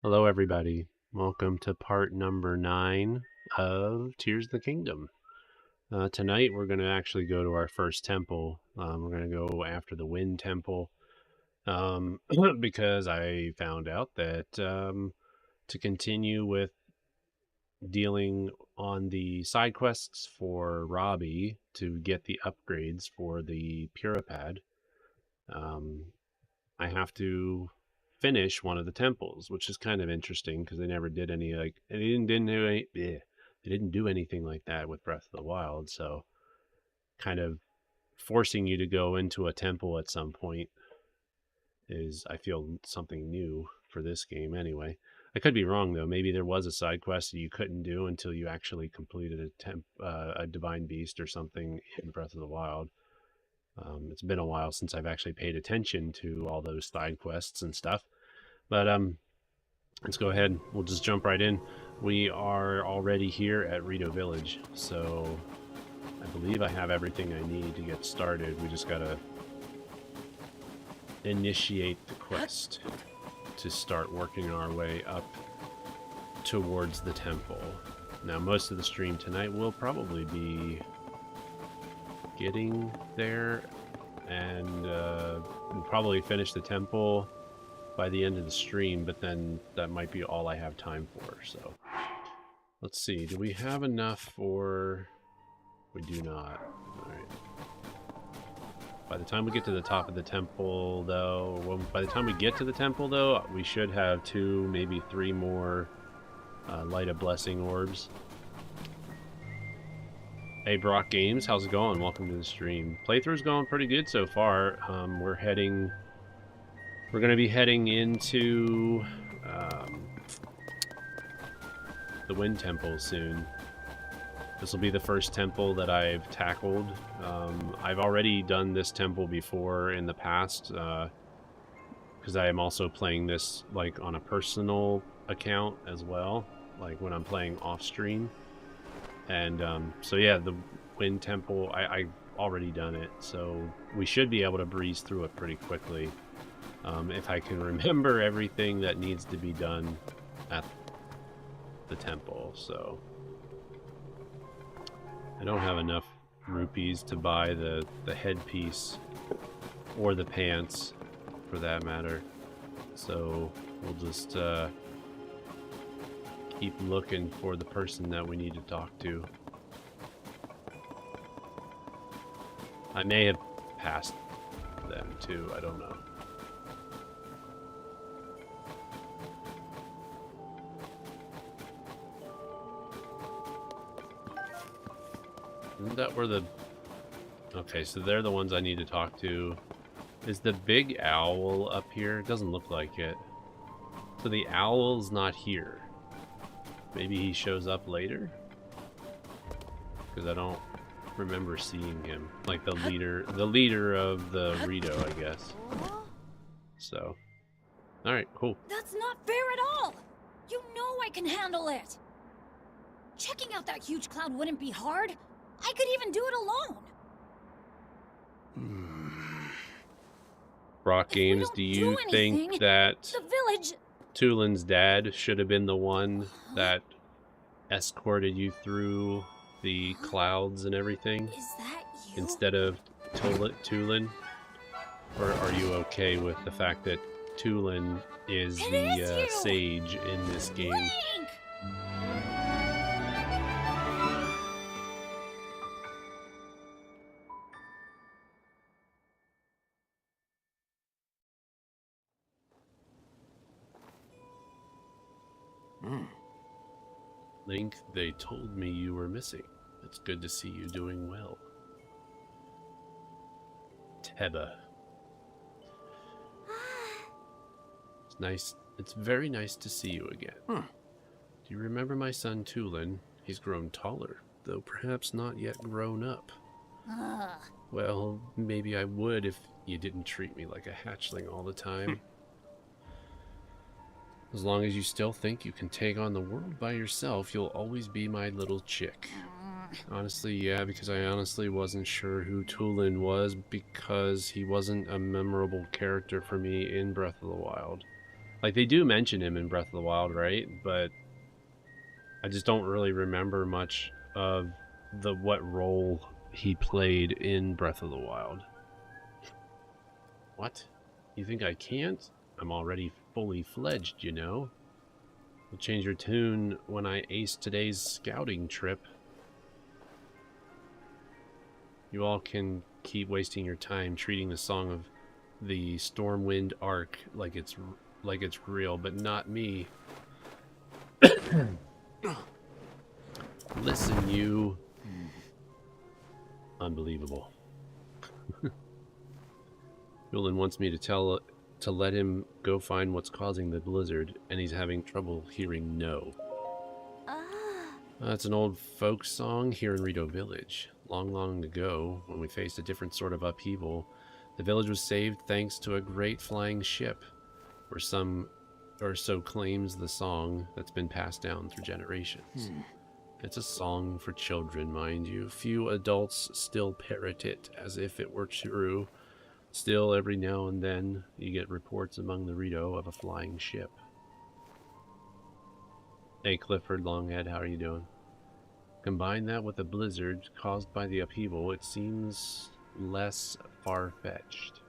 Hello, everybody. Welcome to part number 9 of Tears of the Kingdom. Tonight, we're going to actually go to our first temple. We're going to go after the Wind Temple because I found out that to continue with dealing on the side quests for Robbie to get the upgrades for the Puripad, I have to finish one of the temples, which is kind of interesting because they never did any they didn't do anything like that with Breath of the Wild. So kind of forcing you to go into a temple at some point is, I feel, something new for this game anyway. I could be wrong though. Maybe there was a side quest that you couldn't do until you actually completed a divine beast or something in Breath of the Wild. It's been a while since I've actually paid attention to all those side quests and stuff. But let's go ahead. We'll just jump right in. We are already here at Rito Village, so I believe I have everything I need to get started. We just gotta initiate the quest to start working our way up towards the temple. Now, most of the stream tonight will probably be getting there, and we'll probably finish the temple by the end of the stream, but then that might be all I have time for. So let's see, do we have enough for... We do not. All right. By the time we get to the top of the temple, though, we should have 2, maybe 3 more Light of Blessing orbs. Hey, Brock Games, how's it going? Welcome to the stream. Playthrough's going pretty good so far. We're going to be heading into the Wind Temple soon. This will be the first temple that I've tackled. I've already done this temple before in the past, because I am also playing this like on a personal account as well, like when I'm playing off stream. And so yeah, the Wind Temple, I've already done it, so we should be able to breeze through it pretty quickly. If I can remember everything that needs to be done at the temple. So I don't have enough rupees to buy the headpiece or the pants for that matter, so we'll just keep looking for the person that we need to talk to. I may have passed them too, I don't know. Isn't that where the... Okay, so they're the ones I need to talk to. Is the big owl up here? It doesn't look like it. So the owl's not here. Maybe he shows up later? Because I don't remember seeing him. Like the leader of the Rito, I guess. So, alright, cool. That's not fair at all! You know I can handle it! Checking out that huge cloud wouldn't be hard. I could even do it alone. Brock Games, do you think that the village... Tulin's dad should have been the one that escorted you through the clouds and everything? Is that you? Instead of Tulin? Or are you okay with the fact that Tulin is the sage in this game? Link! Link, they told me you were missing. It's good to see you doing well. Teba. It's nice. It's very nice to see you again. Do you remember my son Tulin? He's grown taller, though perhaps not yet grown up. Well, maybe I would if you didn't treat me like a hatchling all the time. As long as you still think you can take on the world by yourself, you'll always be my little chick. Honestly, yeah, because I honestly wasn't sure who Tulin was because he wasn't a memorable character for me in Breath of the Wild. Like, they do mention him in Breath of the Wild, right? But I just don't really remember much of what role he played in Breath of the Wild. What? You think I can't? I'm already fully fledged, you know. You'll change your tune when I ace today's scouting trip. You all can keep wasting your time treating the song of the Stormwind Arc like it's real, but not me. Listen, you. Unbelievable. Julian wants me to let him go find what's causing the blizzard, and he's having trouble hearing no. That's an old folk song here in Rito Village. Long, long ago, when we faced a different sort of upheaval, the village was saved thanks to a great flying ship, or so claims the song that's been passed down through generations. It's a song for children, mind you. Few adults still parrot it as if it were true. Still, every now and then, you get reports among the Rito of a flying ship. Hey, Clifford Longhead, how are you doing? Combine that with the blizzard caused by the upheaval, it seems less far-fetched.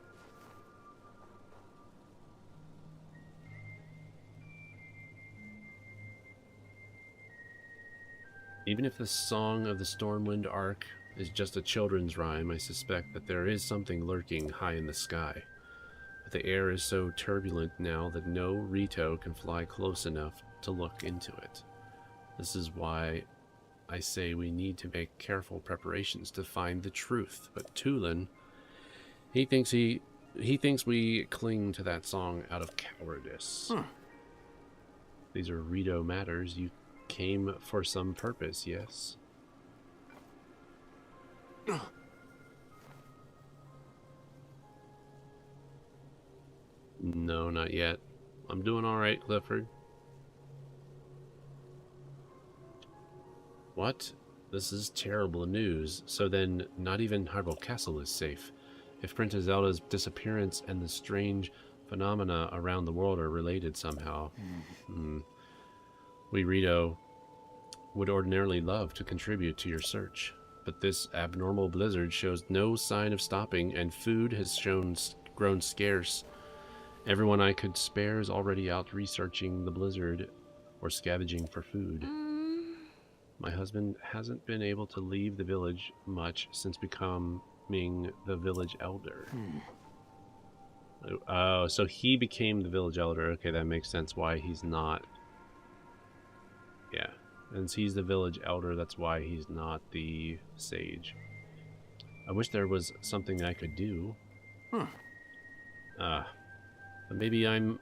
Even if the song of the Stormwind Arc is just a children's rhyme, I suspect that there is something lurking high in the sky. But the air is so turbulent now that no Rito can fly close enough to look into it. This is why I say we need to make careful preparations to find the truth. But Tulin, he thinks we cling to that song out of cowardice. These are Rito matters. You came for some purpose, yes? No, not yet. I'm doing all right, Clifford. What? This is terrible news. So then, not even Hyrule Castle is safe. If Princess Zelda's disappearance and the strange phenomena around the world are related somehow. We Rito would ordinarily love to contribute to your search, but this abnormal blizzard shows no sign of stopping, and food has grown scarce. Everyone I could spare is already out researching the blizzard or scavenging for food. My husband hasn't been able to leave the village much since becoming the village elder. Oh, so he became the village elder. Okay, that makes sense why he's not. Yeah, and he's the village elder, that's why he's not the sage. I wish there was something I could do. But maybe I'm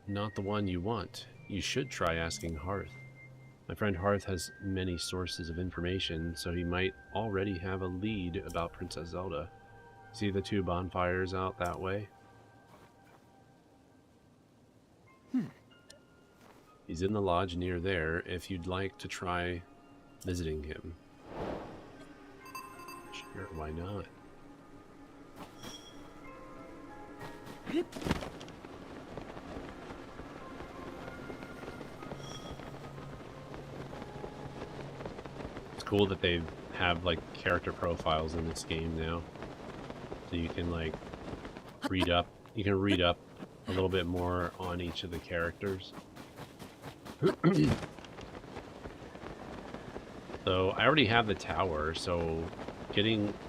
not the one you want. You should try asking Hearth. My friend Hearth has many sources of information, so he might already have a lead about Princess Zelda. See the two bonfires out that way? He's in the lodge near there if you'd like to try visiting him. Sure, why not? It's cool that they have like character profiles in this game now. So you can like read up a little bit more on each of the characters. So I already have the tower, so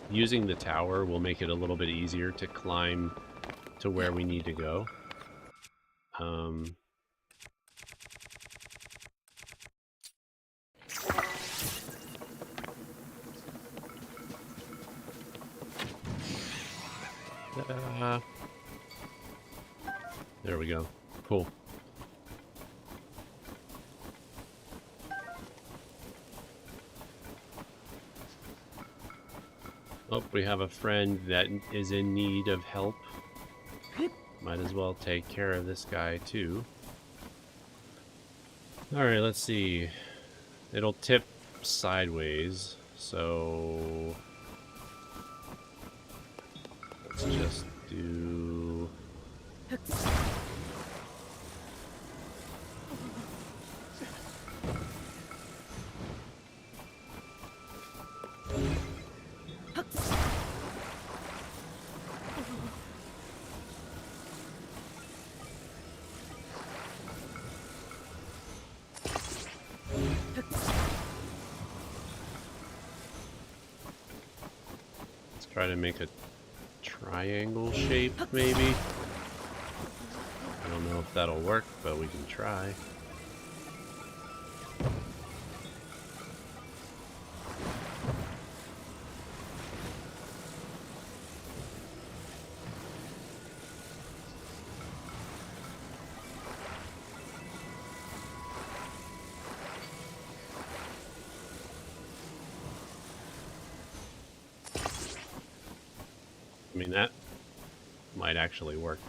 using the tower will make it a little bit easier to climb to where we need to go. There we go. Cool. Oh, we have a friend that is in need of help. Might as well take care of this guy too. Alright, let's see. It'll tip sideways, so let's just do Let's try to make a triangle shape, maybe. I don't know if that'll work, but we can try. I mean, that might actually work.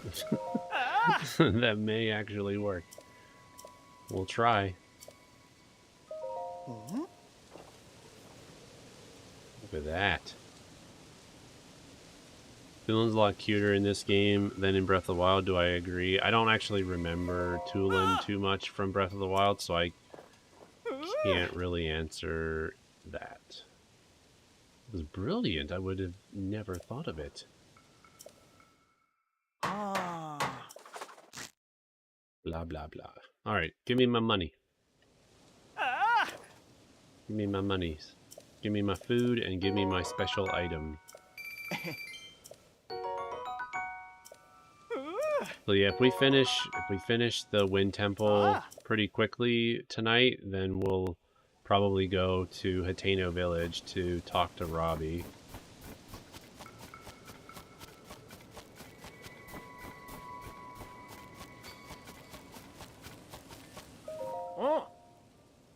That may actually work. We'll try. Look at that. Tulin's a lot cuter in this game than in Breath of the Wild. Do I agree? I don't actually remember Tulin too much from Breath of the Wild, so I can't really answer that. It was brilliant. I would have never thought of it. Blah, blah, blah. All right, give me my money. Give me my monies. Give me my food and give me my special item. So yeah, if we finish the Wind Temple pretty quickly tonight, then we'll probably go to Hateno Village to talk to Robbie.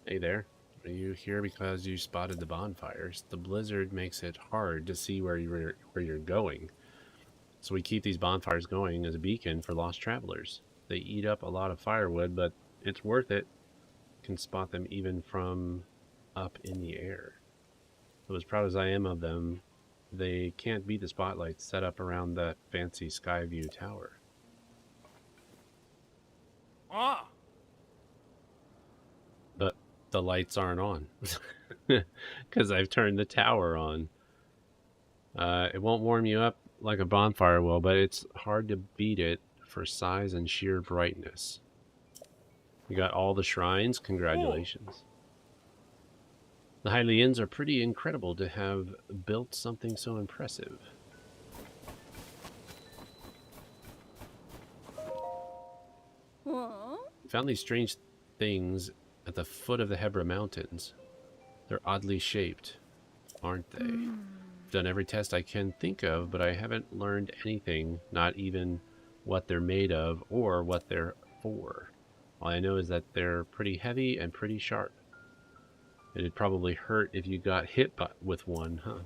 Hey there. Are you here because you spotted the bonfires? The blizzard makes it hard to see where you're going. So we keep these bonfires going as a beacon for lost travelers. They eat up a lot of firewood, but it's worth it. You can spot them even from up in the air. So as proud as I am of them, they can't beat the spotlights set up around that fancy Skyview tower. But the lights aren't on because I've turned the tower on. It won't warm you up like a bonfire will, but it's hard to beat it for size and sheer brightness. You got all the shrines. Congratulations. The Hylians are pretty incredible to have built something so impressive. Found these strange things at the foot of the Hebra Mountains. They're oddly shaped, aren't they? I've done every test I can think of, but I haven't learned anything, not even what they're made of or what they're for. All I know is that they're pretty heavy and pretty sharp. It'd probably hurt if you got hit with one, huh?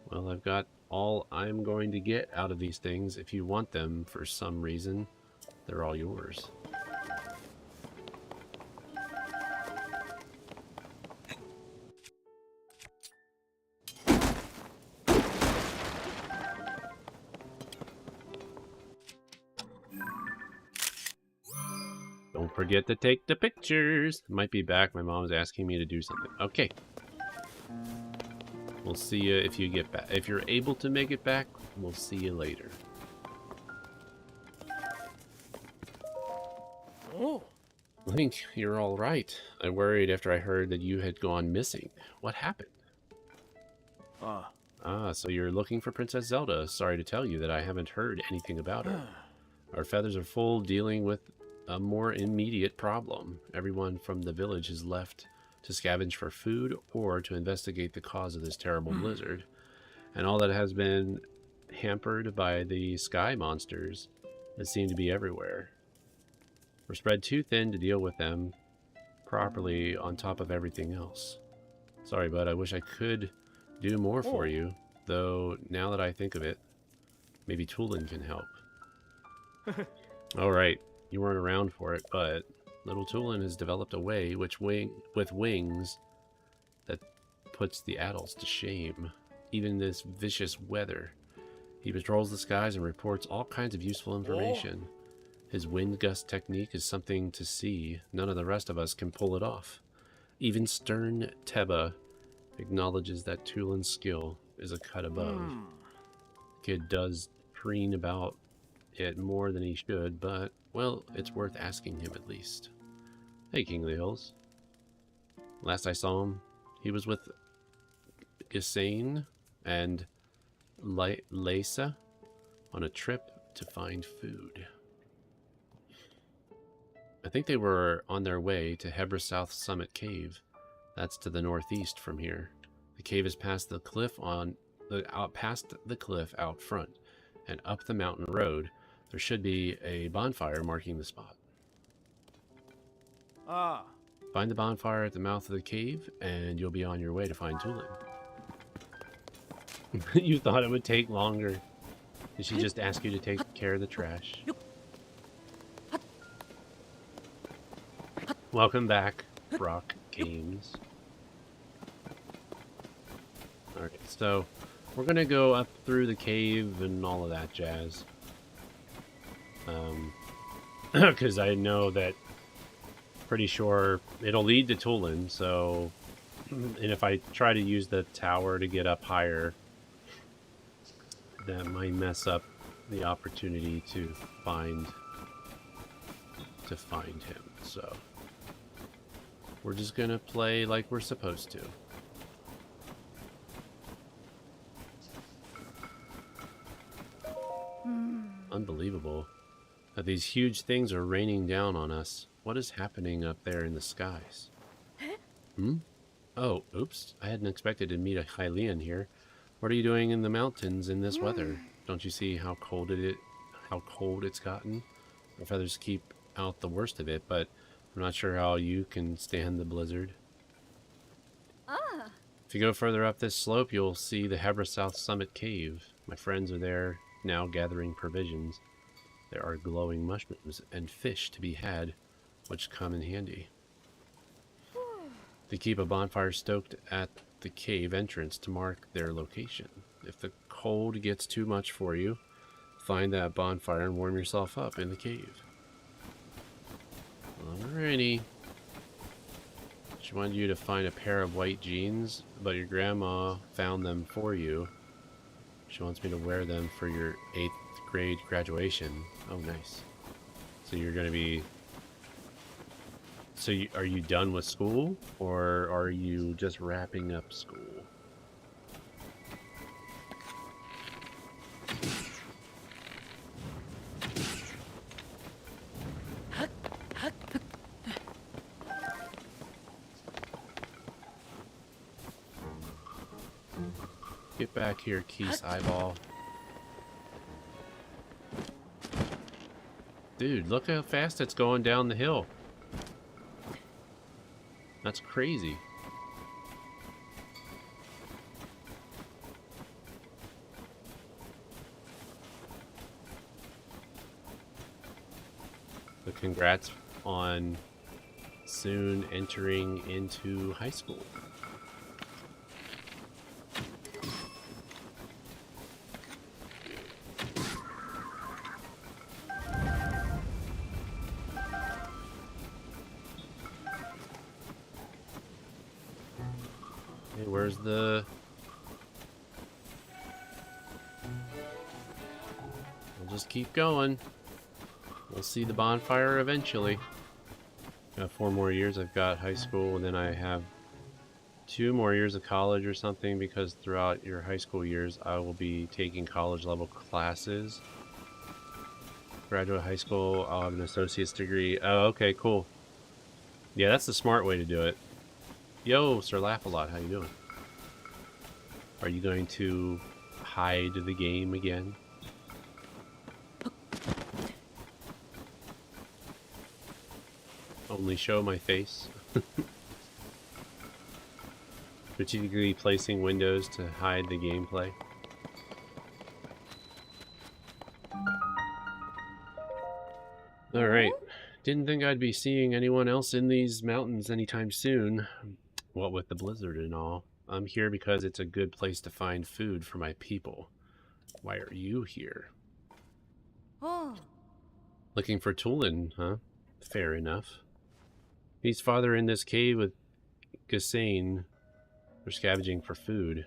Well, I've got all I'm going to get out of these things. If you want them for some reason, they're all yours. Don't forget to take the pictures. Might be back. My mom's asking me to do something. Okay. We'll see you if you get back. If you're able to make it back, we'll see you later. Link, you're all right. I worried after I heard that you had gone missing. What happened? So you're looking for Princess Zelda. Sorry to tell you that I haven't heard anything about her. Our feathers are full dealing with a more immediate problem. Everyone from the village is left to scavenge for food or to investigate the cause of this terrible blizzard. And all that has been hampered by the sky monsters that seem to be everywhere. We're spread too thin to deal with them properly on top of everything else. Sorry, bud. I wish I could do more for you, though now that I think of it, maybe Tulin can help. All right, you weren't around for it, but little Tulin has developed a way with wings that puts the adults to shame, even this vicious weather. He patrols the skies and reports all kinds of useful information. His wind gust technique is something to see. None of the rest of us can pull it off. Even stern Teba acknowledges that Tulin's skill is a cut above. Kid does preen about it more than he should, but, well, it's worth asking him at least. Hey, King of the Hills. Last I saw him, he was with Gisane and Lisa on a trip to find food. I think they were on their way to Hebra South Summit Cave. That's to the northeast from here. The cave is past the cliff past the cliff out front, and up the mountain road. There should be a bonfire marking the spot. Ah. Find the bonfire at the mouth of the cave, and you'll be on your way to find Tulin. You thought it would take longer. Did she just ask you to take care of the trash? Welcome back, Rock Games. Alright, so we're gonna go up through the cave and all of that jazz. Because I know that, pretty sure it'll lead to Tulin, so, and if I try to use the tower to get up higher, that might mess up the opportunity to find him. So we're just gonna play like we're supposed to. Unbelievable that these huge things are raining down on us. What is happening up there in the skies? Oh, oops. I hadn't expected to meet a Hylian here. What are you doing in the mountains in this weather? Don't you see how cold it's gotten? My feathers keep out the worst of it, but I'm not sure how you can stand the blizzard. If you go further up this slope, you'll see the Hebra South Summit Cave. My friends are there now gathering provisions. There are glowing mushrooms and fish to be had, which come in handy. They keep a bonfire stoked at the cave entrance to mark their location. If the cold gets too much for you, find that bonfire and warm yourself up in the cave. Alrighty. She wanted you to find a pair of white jeans, but your grandma found them for you. She wants me to wear them for your 8th grade graduation. Oh, nice. So you're going to be... So are you done with school, or are you just wrapping up school? Get back here, Keith's eyeball. Dude, look how fast it's going down the hill. That's crazy. But congrats on soon entering into high school. Hey, where's the... We'll just keep going. We'll see the bonfire eventually. Got 4 more years. I've got high school, and then I have 2 more years of college or something, because throughout your high school years I will be taking college level classes. Graduate high school, I'll have an associate's degree. Oh, okay, cool. Yeah, that's the smart way to do it. Yo, Sir Laugh-A-Lot, how you doing? Are you going to hide the game again? Only show my face. Strategically placing windows to hide the gameplay. Alright. Didn't think I'd be seeing anyone else in these mountains anytime soon. What with the blizzard and all. I'm here because it's a good place to find food for my people. Why are you here? Looking for Tulin, huh? Fair enough. He's farther in this cave with Gisane. We're scavenging for food.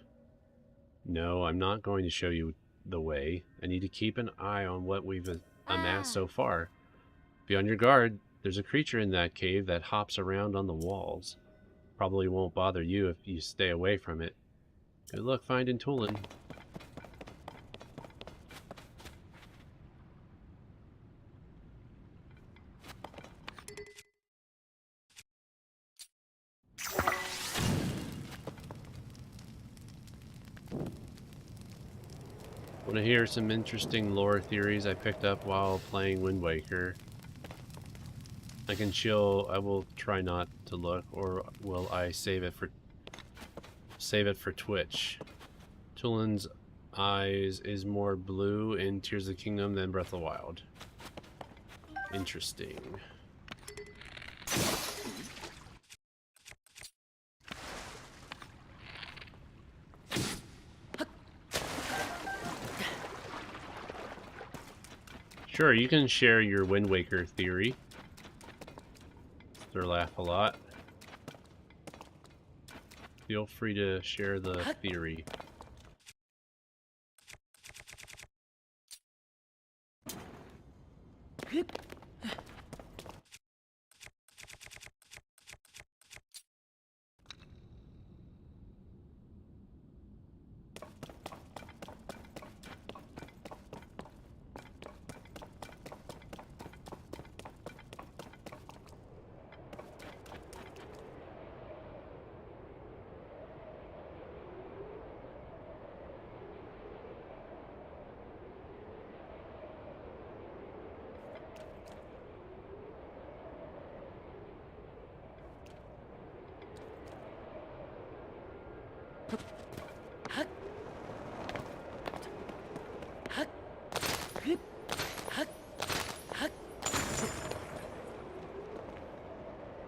No, I'm not going to show you the way. I need to keep an eye on what we've amassed so far. Be on your guard. There's a creature in that cave that hops around on the walls. probably won't bother you if you stay away from it. Good luck finding Tulin. Want to hear some interesting lore theories I picked up while playing Wind Waker? I can chill. I will try not to look, or will I save it for Twitch? Tulin's eyes is more blue in Tears of the Kingdom than Breath of the Wild. Interesting. Sure, you can share your Wind Waker theory. They laugh a lot. Feel free to share the theory.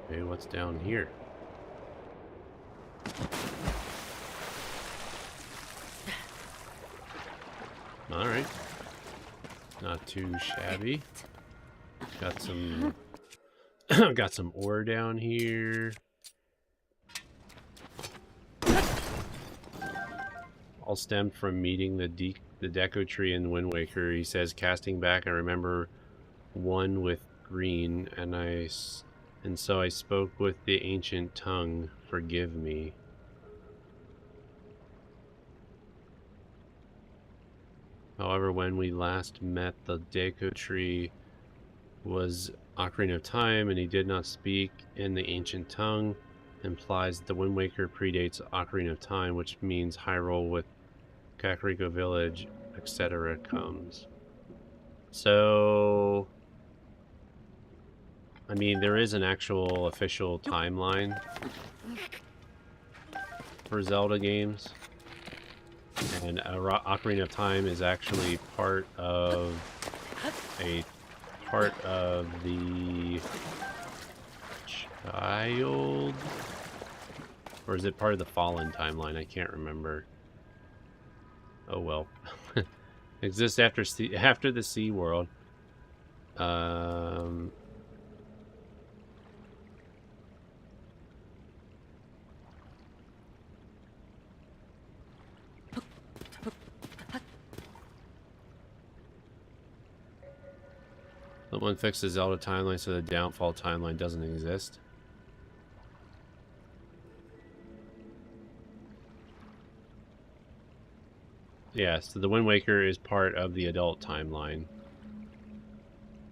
Okay, what's down here? Alright. Not too shabby. Got some got some ore down here. All stemmed from meeting the Deco Tree in Wind Waker. He says, casting back, I remember one with green, and so I spoke with the ancient tongue. Forgive me. However, when we last met, the Deco Tree was Ocarina of Time, and he did not speak in the ancient tongue. Implies the Wind Waker predates Ocarina of Time, which means Hyrule with Kakariko Village, etc. comes. So, I mean, there is an actual official timeline for Zelda games, and Ocarina of Time is actually part of the child, or is it part of the Fallen timeline? I can't remember. Oh well. Exists after the Sea World. Someone fixed the Zelda timeline so the Downfall timeline doesn't exist. Yeah, so the Wind Waker is part of the adult timeline.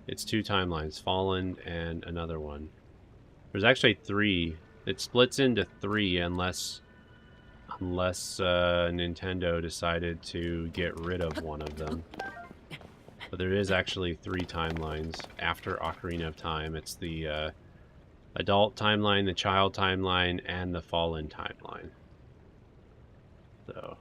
It's two timelines, Fallen and another one. There's actually three. It splits into three unless Nintendo decided to get rid of one of them. But there is actually three timelines after Ocarina of Time. It's the adult timeline, the child timeline, and the Fallen timeline. So...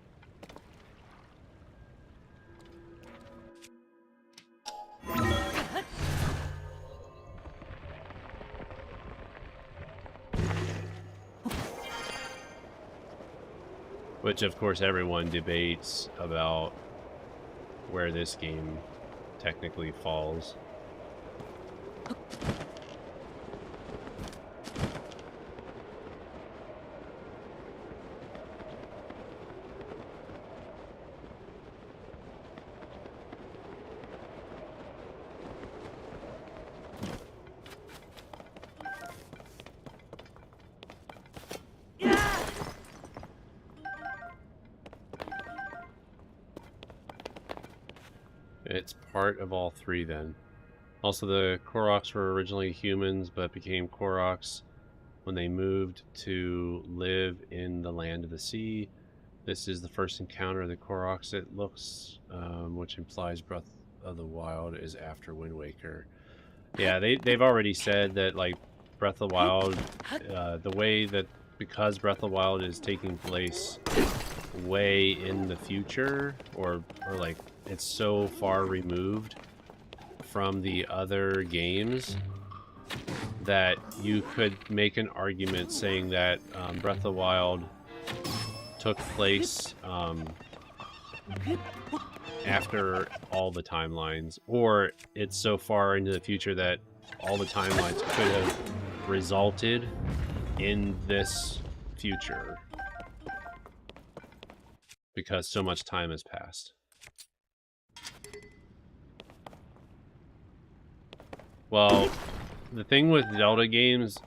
which, of course, everyone debates about where this game technically falls. It's part of all three then. Also, the Koroks were originally humans, but became Koroks when they moved to live in the land of the sea. This is the first encounter of the Koroks, it looks, which implies Breath of the Wild is after Wind Waker. Yeah, they've already said that, like, Breath of the Wild, the way that, because Breath of the Wild is taking place way in the future, or like, it's so far removed from the other games, that you could make an argument saying that Breath of the Wild took place after all the timelines, or it's so far into the future that all the timelines could have resulted in this future because so much time has passed. Well, the thing with Zelda games,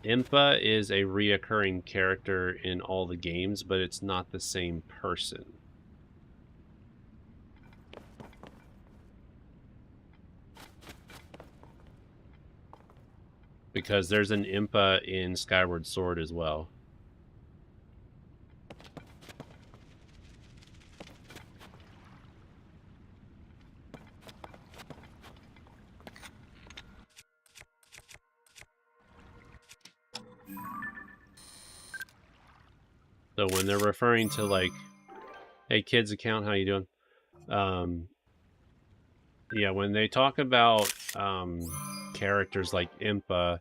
Impa is a reoccurring character in all the games, but it's not the same person. Because there's an Impa in Skyward Sword as well. So when they're referring to, like, hey, kids account, how you doing? Yeah, when they talk about characters like Impa,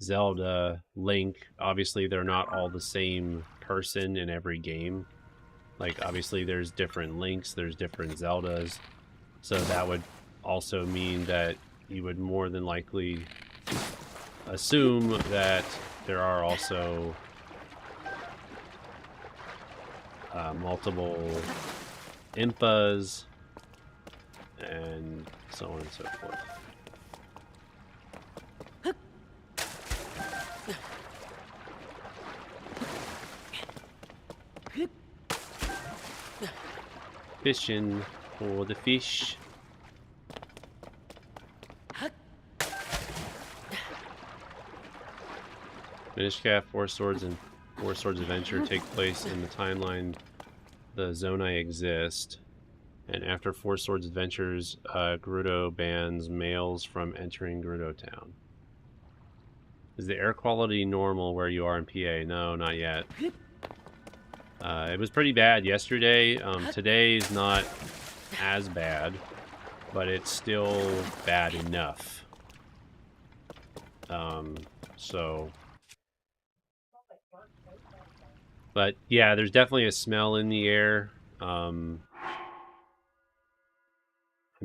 Zelda, Link, obviously they're not all the same person in every game. Like, obviously there's different Links, there's different Zeldas. So that would also mean that you would more than likely assume that there are also multiple Impas and so on and so forth. Fishing for the fish. Minish Cap, Four Swords, and Four Swords Adventure take place in the timeline the Zonai exist. And after Four Swords Adventures, Gerudo bans males from entering Gerudo Town. Is the air quality normal where you are in PA? No, not yet. It was pretty bad yesterday. Today's not as bad, but it's still bad enough. So... But yeah, there's definitely a smell in the air. I'm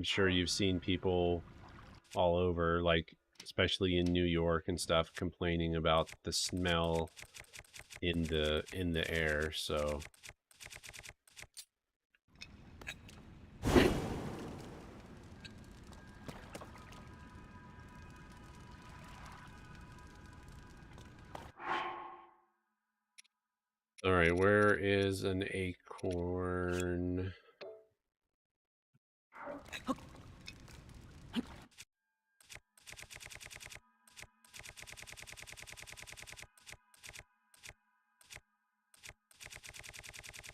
sure you've seen people all over, like, especially in New York and stuff, complaining about the smell in the air. So all right, where is an acorn?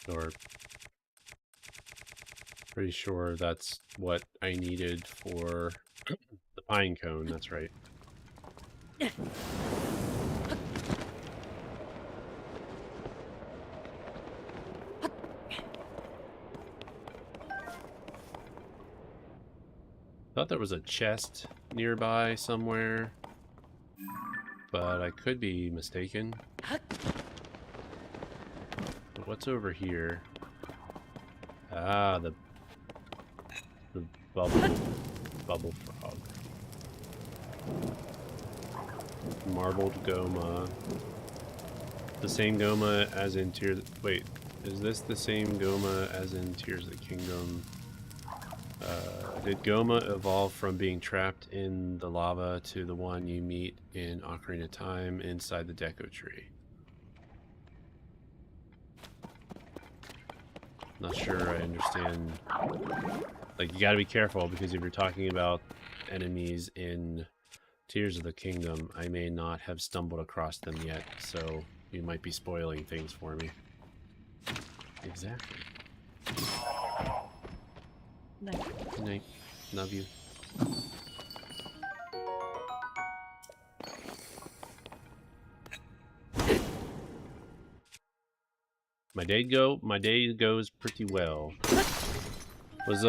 Or pretty sure that's what I needed for the pine cone. That's right. Thought there was a chest nearby somewhere, but I could be mistaken. But what's over here? Ah, the bubble frog. Marbled Goma. The same Goma as in Tears... Wait, is this the same Goma as in Tears of the Kingdom? Did Goma evolve from being trapped in the lava to the one you meet in Ocarina of Time inside the Deco Tree? Not sure I understand. Like, you gotta be careful, because if you're talking about enemies in Tears of the Kingdom, I may not have stumbled across them yet, so you might be spoiling things for me. Exactly. Good night. Love you. My day goes pretty well. Was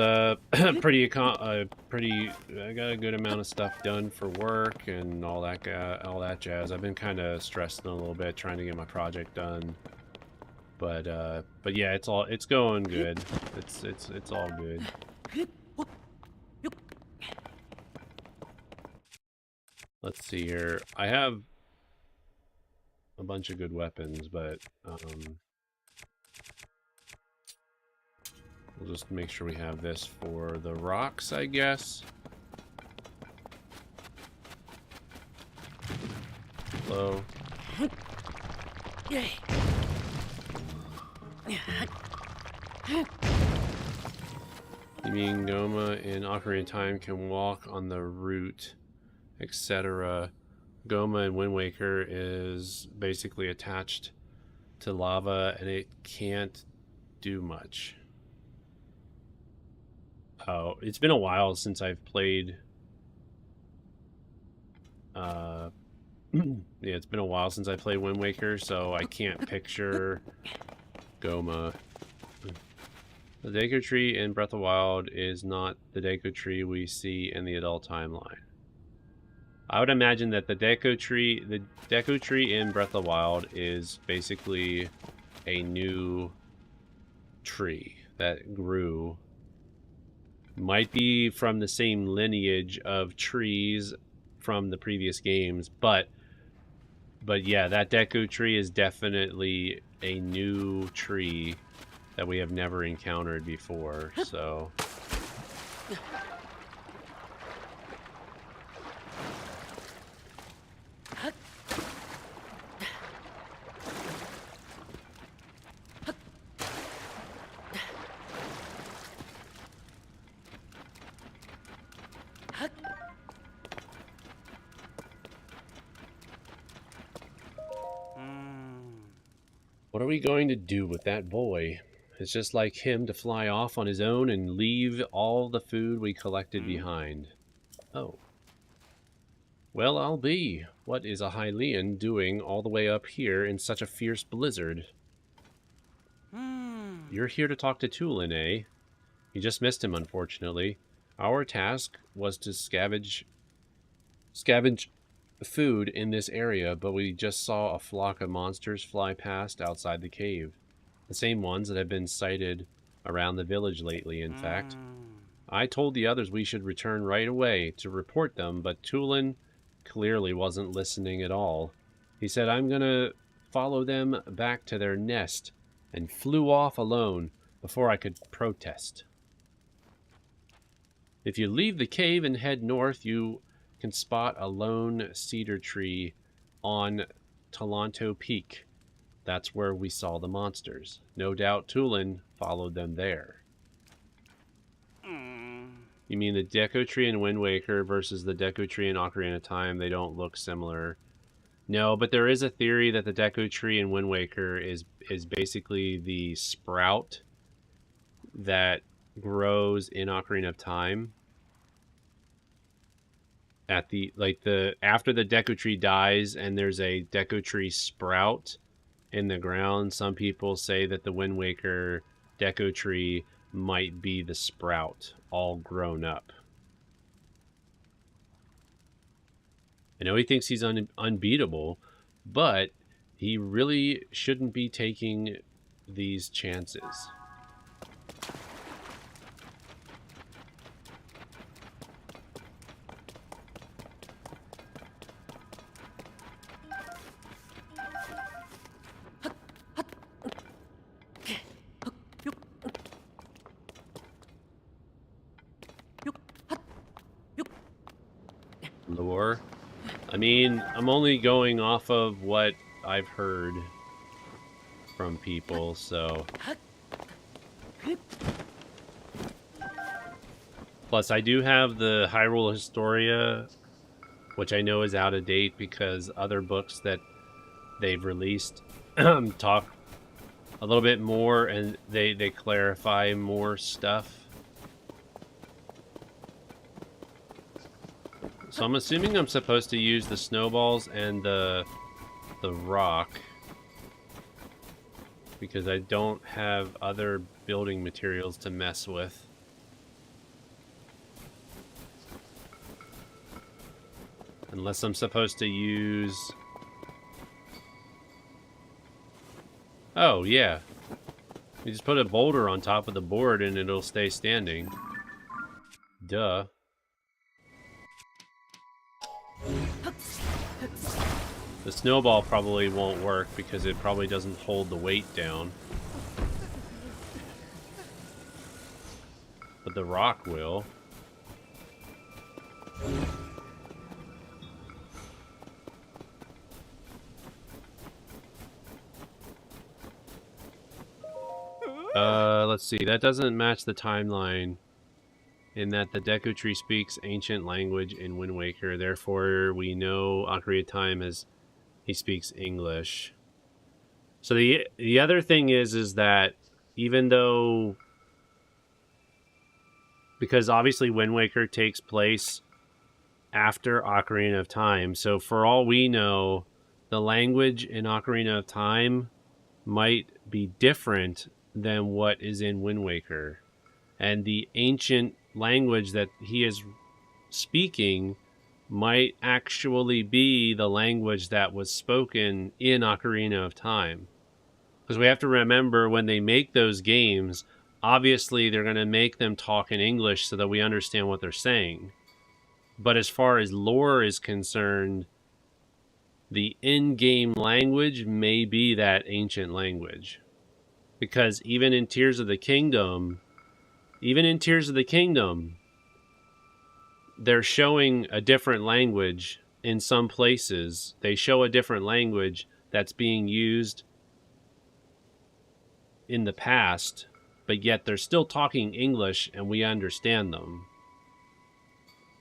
pretty I got a good amount of stuff done for work and all that jazz. I've been kind of stressing a little bit trying to get my project done. But yeah, it's going good. It's all good. Let's see here. I have a bunch of good weapons, but we'll just make sure we have this for the rocks, I guess. Hello. You mean Goma in Ocarina of Time can walk on the route, etc. Goma in Wind Waker is basically attached to lava and it can't do much. Oh, it's been a while since I've played. Yeah, it's been a while since I played Wind Waker, so I can't picture Goma. The Deku Tree in Breath of the Wild is not the Deku Tree we see in the adult timeline. I would imagine that the Deku Tree in Breath of the Wild is basically a new tree that grew. Might be from the same lineage of trees from the previous games, but yeah, that Deku Tree is definitely a new tree that we have never encountered before, so... What are we going to do with that boy? It's just like him to fly off on his own and leave all the food we collected behind. Oh. Well, I'll be. What is a Hylian doing all the way up here in such a fierce blizzard? You're here to talk to Tulin, eh? You just missed him, unfortunately. Our task was to scavenge food in this area, but we just saw a flock of monsters fly past outside the cave. The same ones that have been sighted around the village lately, in fact. I told the others we should return right away to report them, but Tulin clearly wasn't listening at all. He said, I'm gonna follow them back to their nest, and flew off alone before I could protest. If you leave the cave and head north, you can spot a lone cedar tree on Talanto Peak. That's where we saw the monsters. No doubt Tulin followed them there. You mean the Deku Tree in Wind Waker versus the Deku Tree in Ocarina of Time? They don't look similar. No, but there is a theory that the Deku Tree in Wind Waker is basically the sprout that grows in Ocarina of Time. At the after the Deku Tree dies and there's a Deku Tree sprout in the ground, some people say that the Wind Waker Deku Tree might be the sprout all grown up. I know he thinks he's unbeatable, but he really shouldn't be taking these chances. Lore? I mean, I'm only going off of what I've heard from people, so... Plus, I do have the Hyrule Historia, which I know is out of date because other books that they've released talk a little bit more and they clarify more stuff. So I'm assuming I'm supposed to use the snowballs and the rock because I don't have other building materials to mess with. Unless I'm supposed to use... Oh, yeah. You just put a boulder on top of the board and it'll stay standing. Duh. The snowball probably won't work because it probably doesn't hold the weight down. But the rock will. Let's see. That doesn't match the timeline in that the Deku Tree speaks ancient language in Wind Waker. Therefore, we know Ocarina of Time he speaks English. So the other thing is that even though, because obviously Wind Waker takes place after Ocarina of Time, so for all we know, the language in Ocarina of Time might be different than what is in Wind Waker. And the ancient language that he is speaking might actually be the language that was spoken in Ocarina of Time. Because we have to remember when they make those games, obviously they're going to make them talk in English so that we understand what they're saying. But as far as lore is concerned, the in-game language may be that ancient language. Because even in Tears of the Kingdom, they're showing a different language in some places. They show a different language that's being used in the past, but yet they're still talking English and we understand them.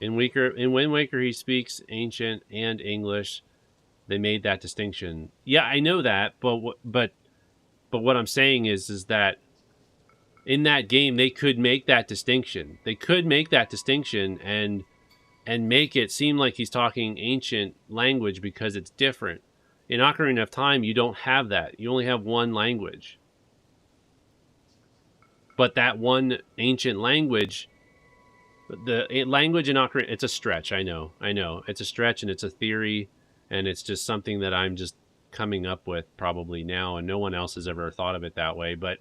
In Wind Waker, he speaks ancient and English. They made that distinction. Yeah, I know that, but what I'm saying is that in that game they could make that distinction. They could make that distinction and make it seem like he's talking ancient language because it's different. In Ocarina of Time, you don't have that. You only have one language. But that one ancient language, the language in Ocarina, it's a stretch, I know. It's a stretch and it's a theory and it's just something that I'm just coming up with probably now and no one else has ever thought of it that way. But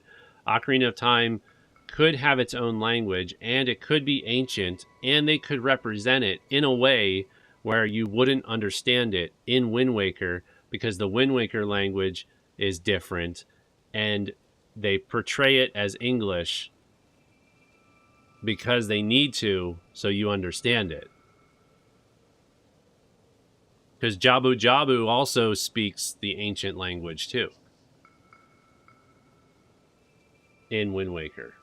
Ocarina of Time could have its own language and it could be ancient and they could represent it in a way where you wouldn't understand it in Wind Waker because the Wind Waker language is different and they portray it as English because they need to so you understand it. Because Jabu Jabu also speaks the ancient language too in Wind Waker.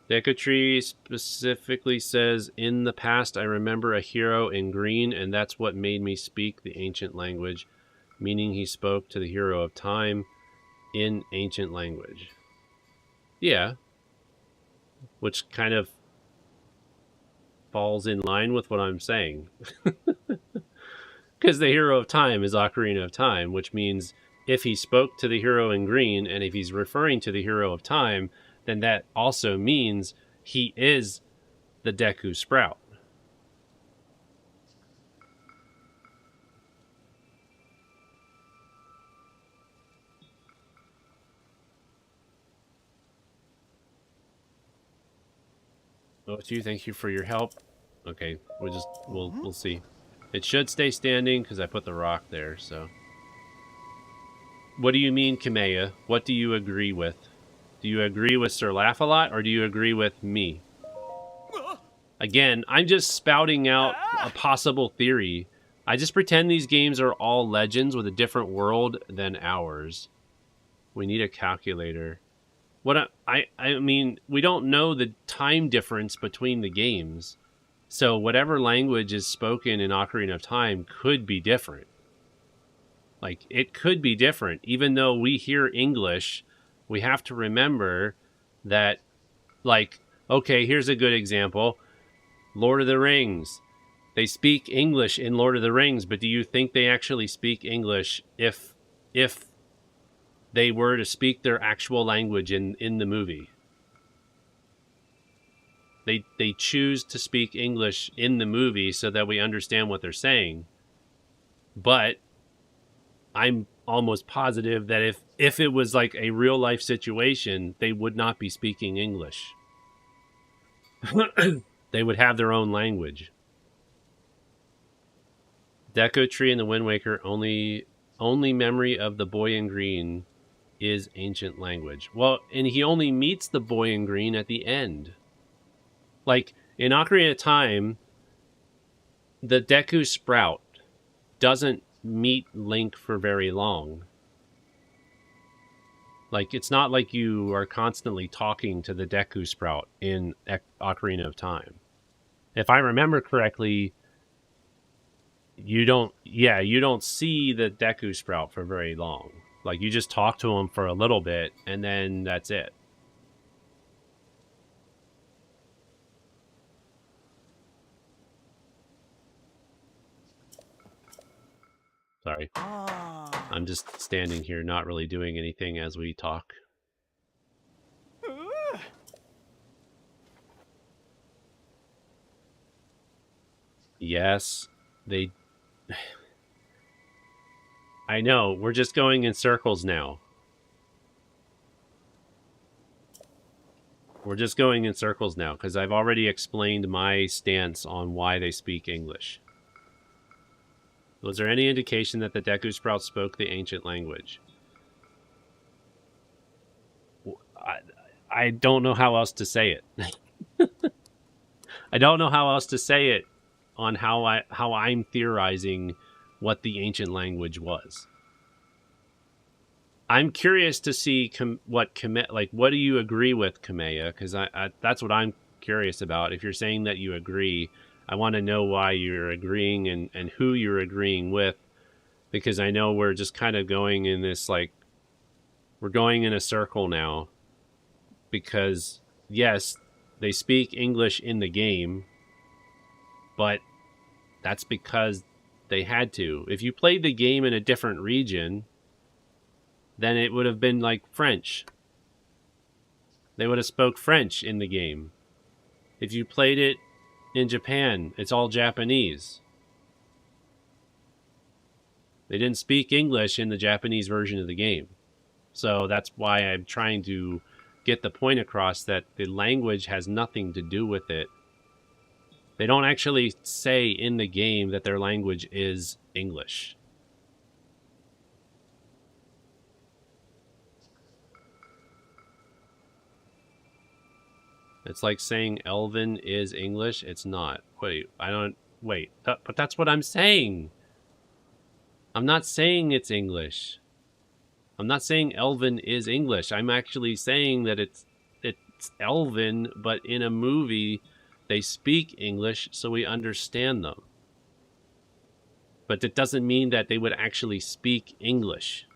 Deku Tree specifically says, in the past I remember a hero in green and that's what made me speak the ancient language, meaning he spoke to the hero of time in ancient language. Yeah. Which kind of falls in line with what I'm saying. Because the hero of time is Ocarina of Time, which means if he spoke to the hero in green and if he's referring to the hero of time, then that also means he is the Deku Sprout. O2, thank you for your help. Okay, we'll see. It should stay standing because I put the rock there, so. What do you mean, Kamea? What do you agree with? Do you agree with Sir Laugh-A-Lot or do you agree with me? Again, I'm just spouting out a possible theory. I just pretend these games are all legends with a different world than ours. We need a calculator. I mean, we don't know the time difference between the games. So whatever language is spoken in Ocarina of Time could be different. Like, it could be different. Even though we hear English, we have to remember that, like, okay, here's a good example. Lord of the Rings. They speak English in Lord of the Rings, but do you think they actually speak English if they were to speak their actual language in the movie? They choose to speak English in the movie so that we understand what they're saying. But I'm almost positive that if it was like a real life situation, they would not be speaking English. They would have their own language. Deco Tree and the Wind Waker only memory of the boy in green is ancient language. Well, and he only meets the boy in green at the end. Like in Ocarina of Time, the Deku Sprout doesn't meet Link for very long. Like, it's not like you are constantly talking to the Deku Sprout in Ocarina of Time. If I remember correctly, you don't see the Deku Sprout for very long. Like, you just talk to him for a little bit, and then that's it. Sorry. I'm just standing here not really doing anything as we talk. Yes, they... I know, we're just going in circles now. We're just going in circles now, because I've already explained my stance on why they speak English. Was there any indication that the Deku Sprout spoke the ancient language? I don't know how else to say it. I don't know how else to say it on how I'm theorizing what the ancient language was. I'm curious to see what do you agree with, Kamea? Because I that's what I'm curious about. If you're saying that you agree, I want to know why you're agreeing and who you're agreeing with, because I know we're just kind of going in this, like, we're going in a circle now. Because yes, they speak English in the game, but that's because they had to. If you played the game in a different region, then it would have been like French. They would have spoke French in the game. If you played it in Japan, it's all Japanese. They didn't speak English in the Japanese version of the game. So that's why I'm trying to get the point across that the language has nothing to do with it. They don't actually say in the game that their language is English. It's like saying Elven is English. It's not. Wait, but that's what I'm saying. I'm not saying it's English. I'm not saying Elven is English. I'm actually saying that it's Elven, but in a movie they speak English so we understand them. But it doesn't mean that they would actually speak English.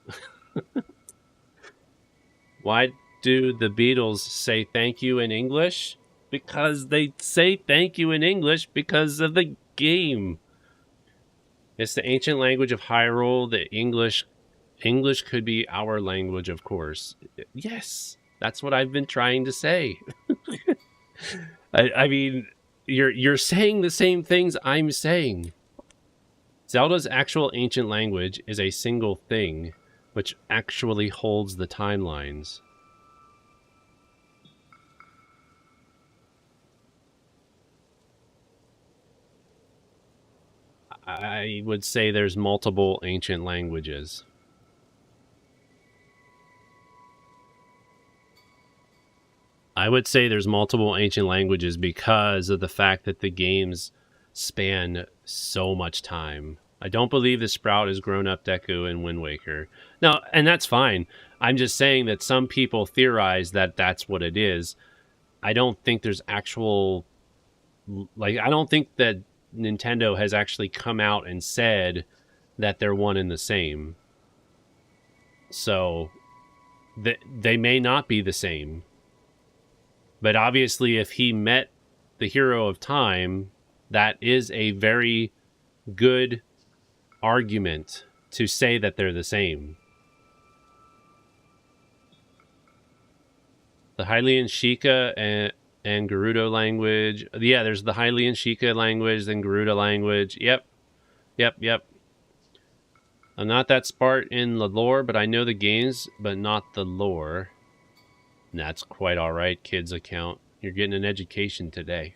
Why do the Beatles say thank you in English? Because they say thank you in English because of the game. It's the ancient language of Hyrule. The English could be our language, of course. Yes, that's what I've been trying to say. I mean, you're saying the same things I'm saying. Zelda's actual ancient language is a single thing, which actually holds the timelines. I would say there's multiple ancient languages. I would say there's multiple ancient languages because of the fact that the games span so much time. I don't believe the Sprout is grown up Deku in Wind Waker. No, and that's fine. I'm just saying that some people theorize that that's what it is. I don't think there's actual, like, I don't think that Nintendo has actually come out and said that they're one and the same. So they may not be the same. But obviously, if he met the hero of time, that is a very good argument to say that they're the same. The Hylian Sheikah and Gerudo language. Yeah, there's the Hylian Sheikah language, then Gerudo language. Yep. I'm not that smart in the lore, but I know the games, but not the lore. And that's quite alright, kids account. You're getting an education today.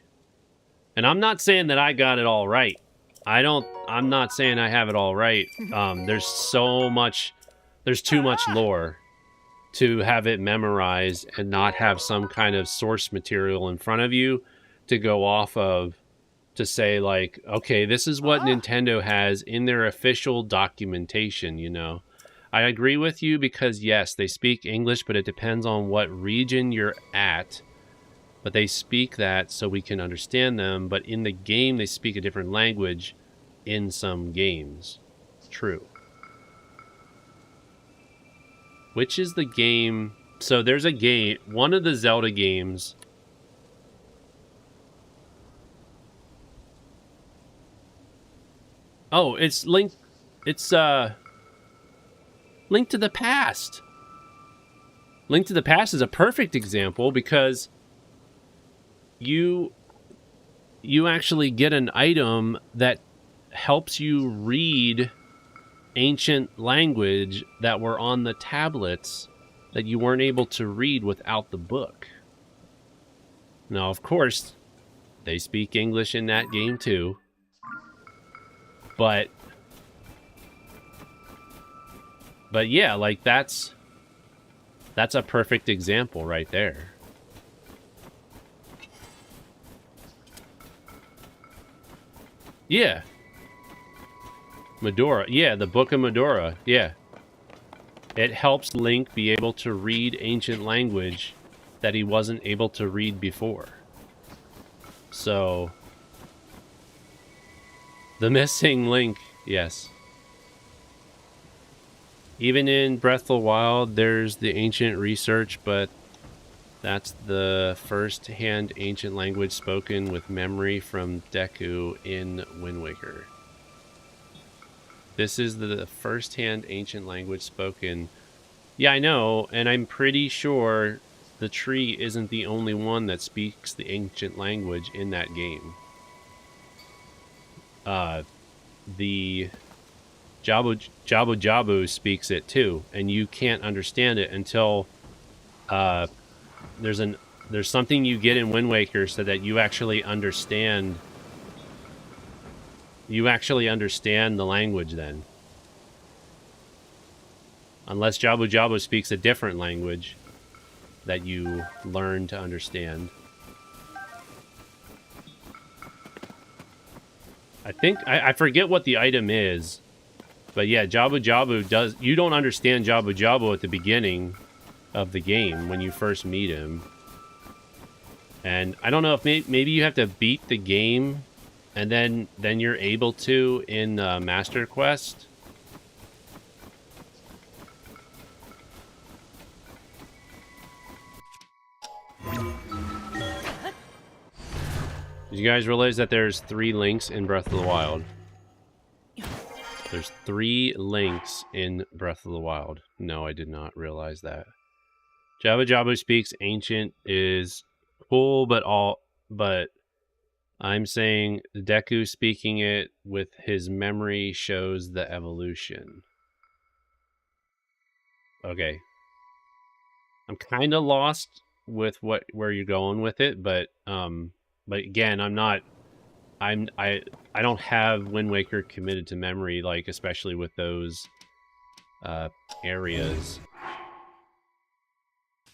And I'm not saying that I got it all right. I'm not saying I have it all right. There's so much, there's too much lore to have it memorized and not have some kind of source material in front of you to go off of to say, like, okay, this is what Nintendo has in their official documentation, you know. I agree with you because, yes, they speak English, but it depends on what region you're at. But they speak that so we can understand them. But in the game, they speak a different language in some games. True. Which is the game? So there's a game, one of the Zelda games. Oh, it's Link. It's Link to the Past. Link to the Past is a perfect example because you actually get an item that helps you read ancient language that were on the tablets that you weren't able to read without the book. Now, of course, they speak English in that game too. But yeah, like that's a perfect example right there. Yeah. Medora. Yeah, the Book of Medora. Yeah. It helps Link be able to read ancient language that he wasn't able to read before. So, the missing link, yes. Even in Breath of the Wild, there's the ancient research, but that's the first-hand ancient language spoken with memory from Deku in Wind Waker. This is the first-hand ancient language spoken. Yeah, I know, and I'm pretty sure the tree isn't the only one that speaks the ancient language in that game. The Jabu speaks it too, and you can't understand it until there's something you get in Wind Waker so that you actually understand. You actually understand the language then. Unless Jabu speaks a different language that you learn to understand. I think, I forget what the item is. But yeah, Jabu does, you don't understand Jabu at the beginning of the game when you first meet him. And I don't know if maybe you have to beat the game and then you're able to in Master Quest. Did you guys realize that there's 3 links in Breath of the Wild? There's 3 links in Breath of the Wild. No, I did not realize that. Jabu speaks ancient is cool, but I'm saying Deku speaking it with his memory shows the evolution. Okay. I'm kind of lost with where you're going with it, but again, I don't have Wind Waker committed to memory, like especially with those areas.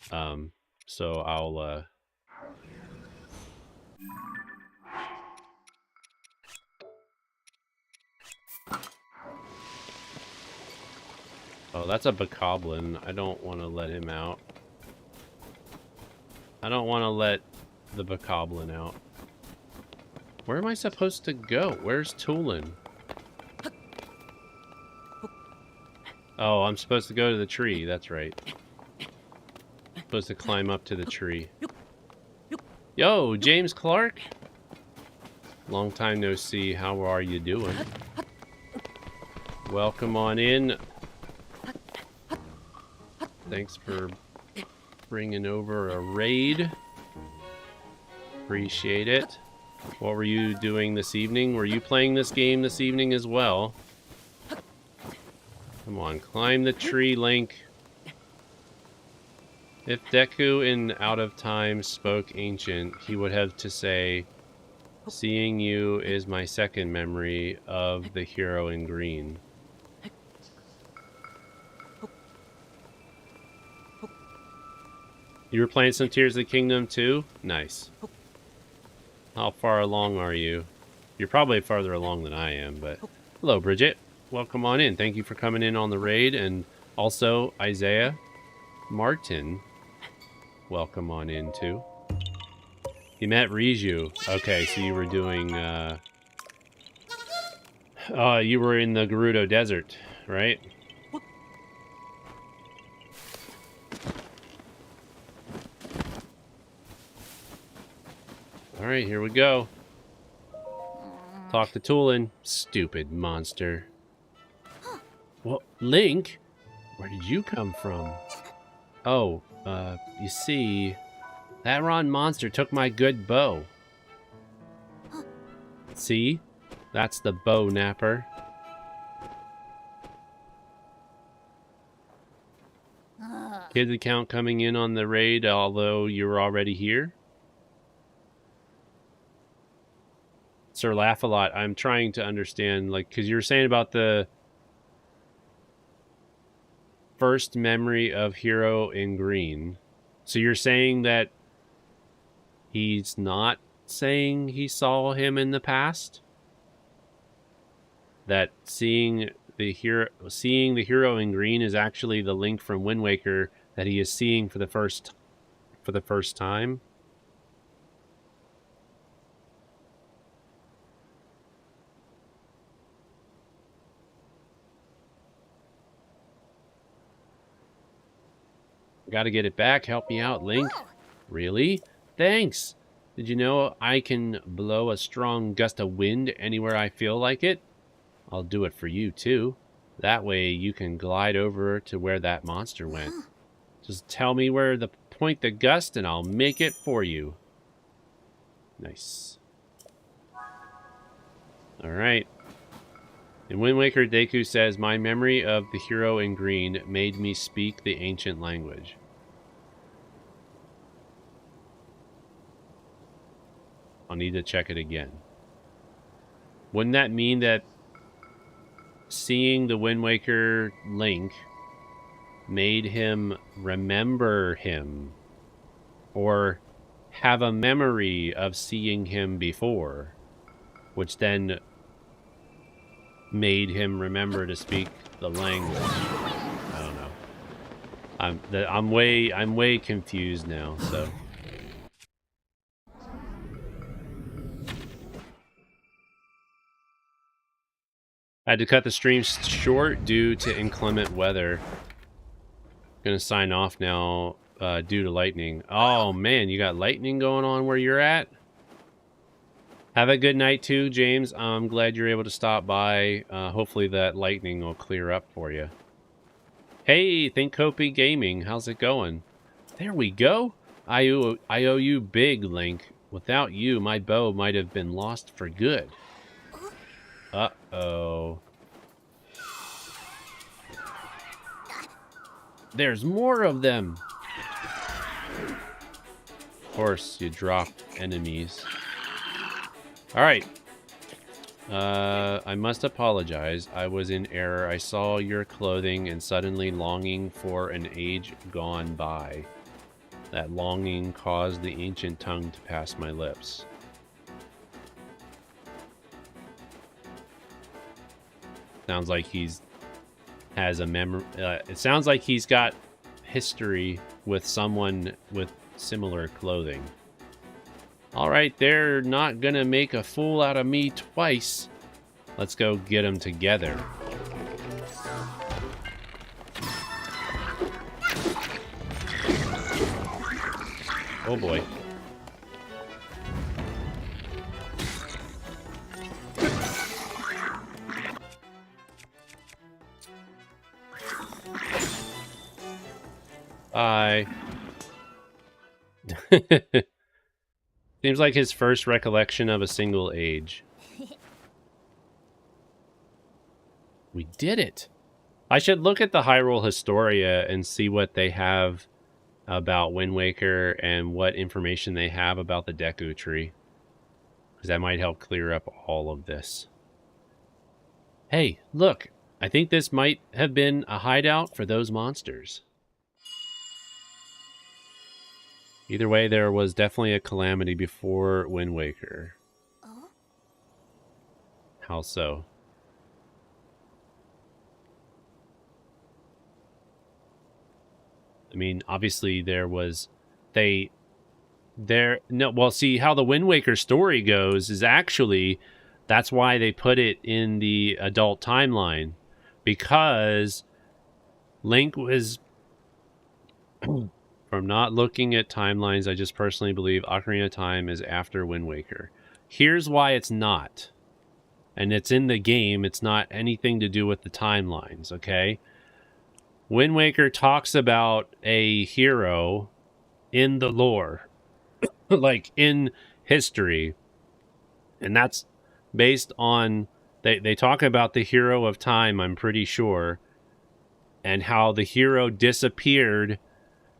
So I'll Oh, that's a bokoblin. I don't want to let him out. I don't want to let the bokoblin out. Where am I supposed to go? Where's Tulin? Oh, I'm supposed to go to the tree. That's right. Supposed to climb up to the tree. Yo, James Clark. Long time no see. How are you doing? Welcome on in. Thanks for bringing over a raid. Appreciate it. What were you doing this evening? Were you playing this game this evening as well? Come on, climb the tree, Link. If Deku in Out of Time spoke ancient, he would have to say, "Seeing you is my second memory of the hero in green." You were playing some Tears of the Kingdom too? Nice. How far along are you? You're probably farther along than I am, but... Hello, Bridget. Welcome on in. Thank you for coming in on the raid. And also, Isaiah Martin. Welcome on in too. You met Riju. Okay, so you were doing... you were in the Gerudo Desert, right? Alright, here we go. Talk to Tulin. Stupid monster. Well, Link? Where did you come from? Oh, you see... That Ron monster took my good bow. See? That's the bow napper. Kids account coming in on the raid, although you're already here. Sir Laugh-A-Lot, I'm trying to understand, like, because you were saying about the first memory of Hero in Green. So you're saying that he's not saying he saw him in the past? That seeing the hero in green is actually the Link from Wind Waker that he is seeing for the first time? Gotta get it back. Help me out, Link. Really? Thanks. Did you know I can blow a strong gust of wind anywhere I feel like it? I'll do it for you, too. That way you can glide over to where that monster went. Just tell me where to point the gust and I'll make it for you. Nice. Alright. In Wind Waker, Deku says, "My memory of the hero in green made me speak the ancient language." I'll need to check it again. Wouldn't that mean that seeing the Wind Waker Link made him remember him? Or have a memory of seeing him before? Which then made him remember to speak the language. I don't know. I'm way confused now, so... I had to cut the stream short due to inclement weather. Gonna sign off now due to lightning. Oh man, you got lightning going on where you're at? Have a good night too, James. I'm glad you're able to stop by. Hopefully that lightning will clear up for you. Hey, Thinkopi Gaming, how's it going? There we go. I owe you big, Link. Without you, my bow might have been lost for good. Uh-oh. There's more of them. Of course, you drop enemies. Alright. I must apologize. I was in error. I saw your clothing and suddenly longing for an age gone by. That longing caused the ancient tongue to pass my lips. Sounds like he's has a memory. It sounds like he's got history with someone with similar clothing. All right, they're not gonna make a fool out of me twice. Let's go get them together. Oh boy. Bye. Seems like his first recollection of a single age. We did it. I should look at the Hyrule Historia and see what they have about Wind Waker and what information they have about the Deku Tree. Because that might help clear up all of this. Hey, look. I think this might have been a hideout for those monsters. Either way, there was definitely a calamity before Wind Waker. Oh? How so? I mean, obviously there was... Well, see, how the Wind Waker story goes is actually... That's why they put it in the adult timeline. Because Link was... From not looking at timelines, I just personally believe Ocarina of Time is after Wind Waker. Here's why it's not. And it's in the game. It's not anything to do with the timelines, okay? Wind Waker talks about a hero in the lore. Like, in history. And that's based on... They talk about the hero of time, I'm pretty sure. And how the hero disappeared...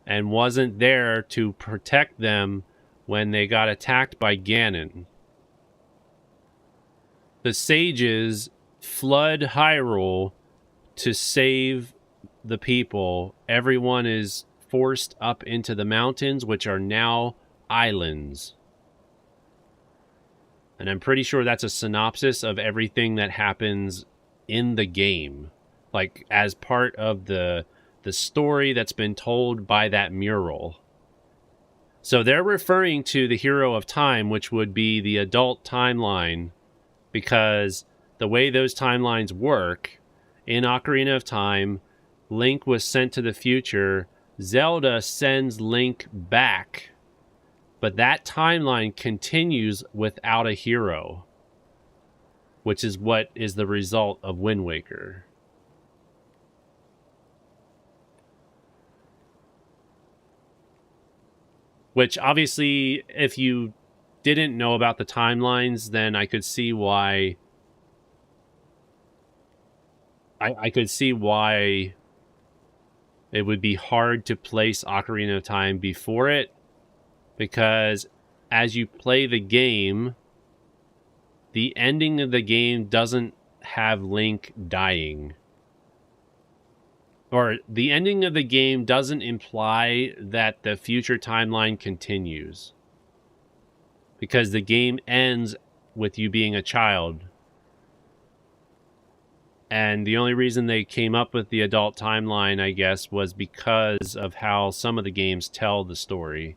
and wasn't there to protect them when they got attacked by Ganon. The sages flood Hyrule to save the people. Everyone is forced up into the mountains, which are now islands. And I'm pretty sure that's a synopsis of everything that happens in the game. Like, as part of the story that's been told by that mural. So they're referring to the Hero of Time, which would be the adult timeline, because the way those timelines work, in Ocarina of Time, Link was sent to the future, Zelda sends Link back, but that timeline continues without a hero, which is what is the result of Wind Waker. Which, obviously, if you didn't know about the timelines, then I could see why... I could see why it would be hard to place Ocarina of Time before it. Because as you play the game, the ending of the game doesn't have Link dying. Or the ending of the game doesn't imply that the future timeline continues. Because the game ends with you being a child. And the only reason they came up with the adult timeline, I guess, was because of how some of the games tell the story.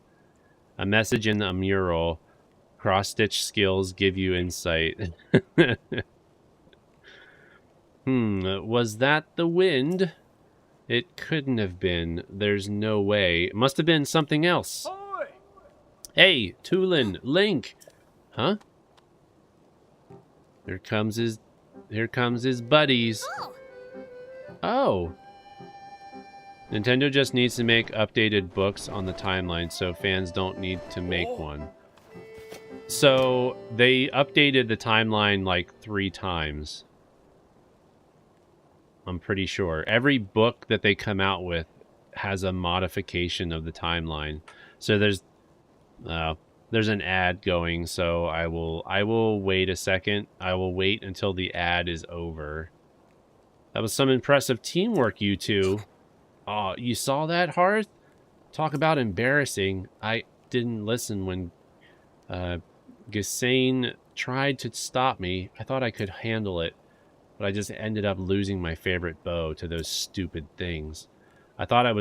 A message in a mural. Cross-stitch skills give you insight. Was that the wind? It couldn't have been. There's no way. It must have been something else. Oi! Hey, Tulin, Link. Huh? Here comes his buddies. Oh. Nintendo just needs to make updated books on the timeline so fans don't need to make one. So, they updated the timeline like 3 times. I'm pretty sure. Every book that they come out with has a modification of the timeline. So there's an ad going, so I will wait a second. I will wait until the ad is over. That was some impressive teamwork, you two. Oh, you saw that, Hearth? Talk about embarrassing. I didn't listen when Ghislaine tried to stop me. I thought I could handle it. but I just ended up losing my favorite bow to those stupid things. I thought I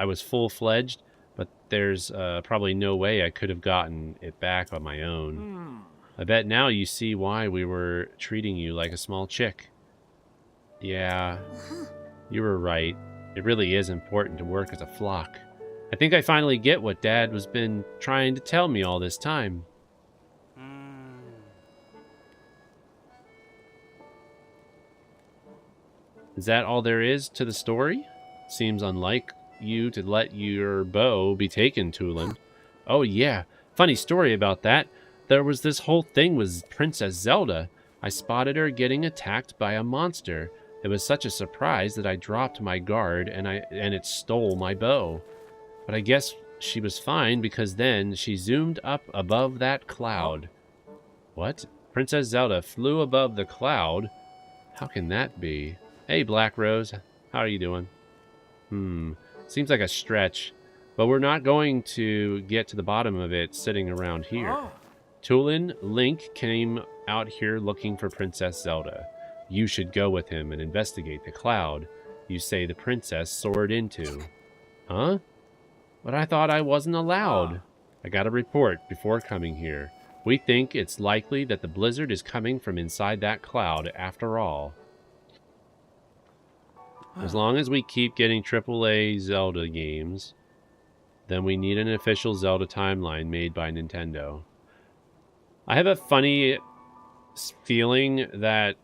was full-fledged, but there's probably no way I could have gotten it back on my own. I bet now you see why we were treating you like a small chick. Yeah, you were right. It really is important to work as a flock. I think I finally get what Dad was been trying to tell me all this time. Is that all there is to the story? Seems unlike you to let your bow be taken, Tulin. Oh yeah, funny story about that. There was this whole thing with Princess Zelda. I spotted her getting attacked by a monster. It was such a surprise that I dropped my guard and it stole my bow. But I guess she was fine because then she zoomed up above that cloud. What? Princess Zelda flew above the cloud? How can that be? Hey, Black Rose. How are you doing? Seems like a stretch, but we're not going to get to the bottom of it sitting around here. Tulin, Link came out here looking for Princess Zelda. You should go with him and investigate the cloud you say the princess soared into. Huh? But I thought I wasn't allowed. I got a report before coming here. We think it's likely that the blizzard is coming from inside that cloud after all. As long as we keep getting AAA Zelda games, then we need an official Zelda timeline made by Nintendo. I have a funny feeling that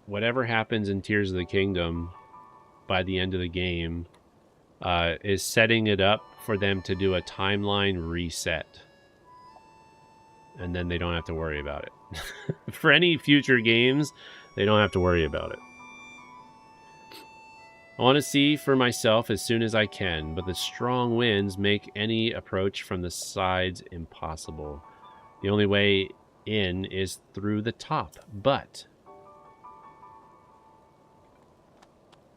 whatever happens in Tears of the Kingdom by the end of the game is setting it up for them to do a timeline reset. And then they don't have to worry about it. For any future games, they don't have to worry about it. I want to see for myself as soon as I can, but the strong winds make any approach from the sides impossible. The only way in is through the top, but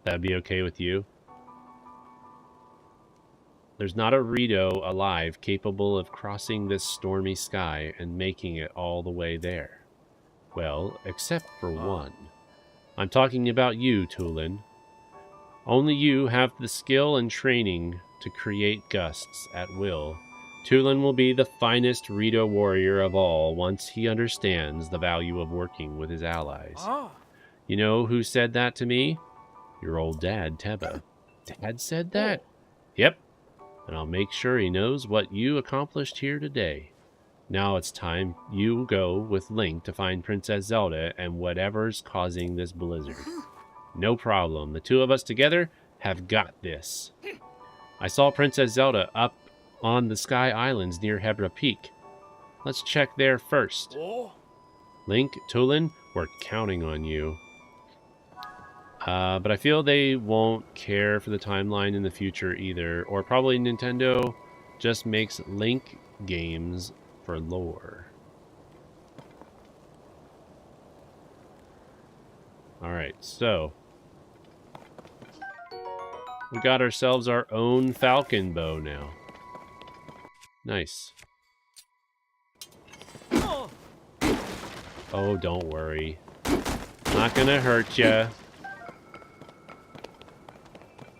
that'd be okay with you? There's not a Rito alive capable of crossing this stormy sky and making it all the way there. Well, except for one. I'm talking about you, Tulin. Only you have the skill and training to create gusts at will. Tulin will be the finest Rito warrior of all once he understands the value of working with his allies. You know who said that to me? Your old dad, Teba. Dad said that? Yep. And I'll make sure he knows what you accomplished here today. Now it's time you go with Link to find Princess Zelda and whatever's causing this blizzard. No problem. The two of us together have got this. I saw Princess Zelda up on the Sky Islands near Hebra Peak. Let's check there first. Link, Tulin, we're counting on you. But I feel they won't care for the timeline in the future either. Or probably Nintendo just makes Link games for lore. Alright, so we got ourselves our own falcon bow now. Nice. Oh, don't worry. Not gonna hurt ya.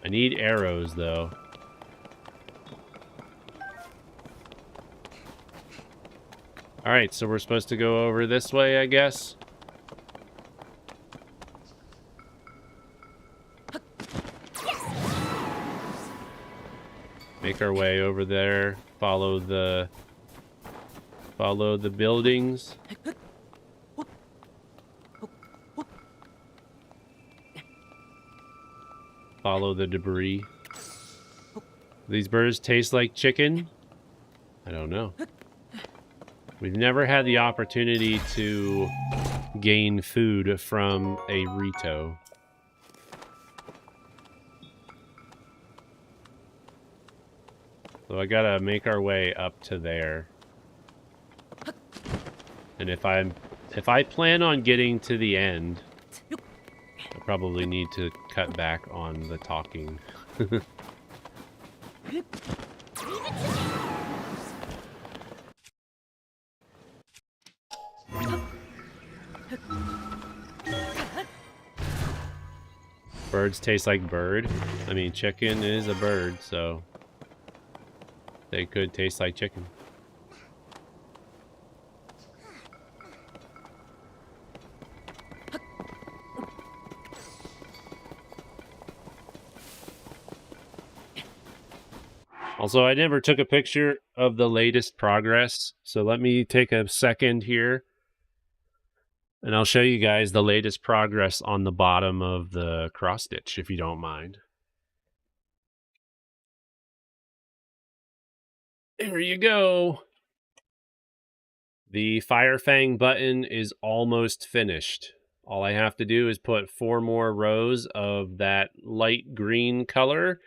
I need arrows, though. Alright, so we're supposed to go over this way, I guess? Make our way over there. Follow the buildings. Follow the debris. These birds taste like chicken? I don't know. We've never had the opportunity to gain food from a Rito. So I gotta make our way up to there. And if I plan on getting to the end, I probably need to cut back on the talking. Birds taste like bird. I mean, chicken is a bird, so they could taste like chicken. Also, I never took a picture of the latest progress, so let me take a second here, and I'll show you guys the latest progress on the bottom of the cross stitch, if you don't mind. There you go. The Fire Fang button is almost finished. All I have to do is put 4 more rows of that light green color,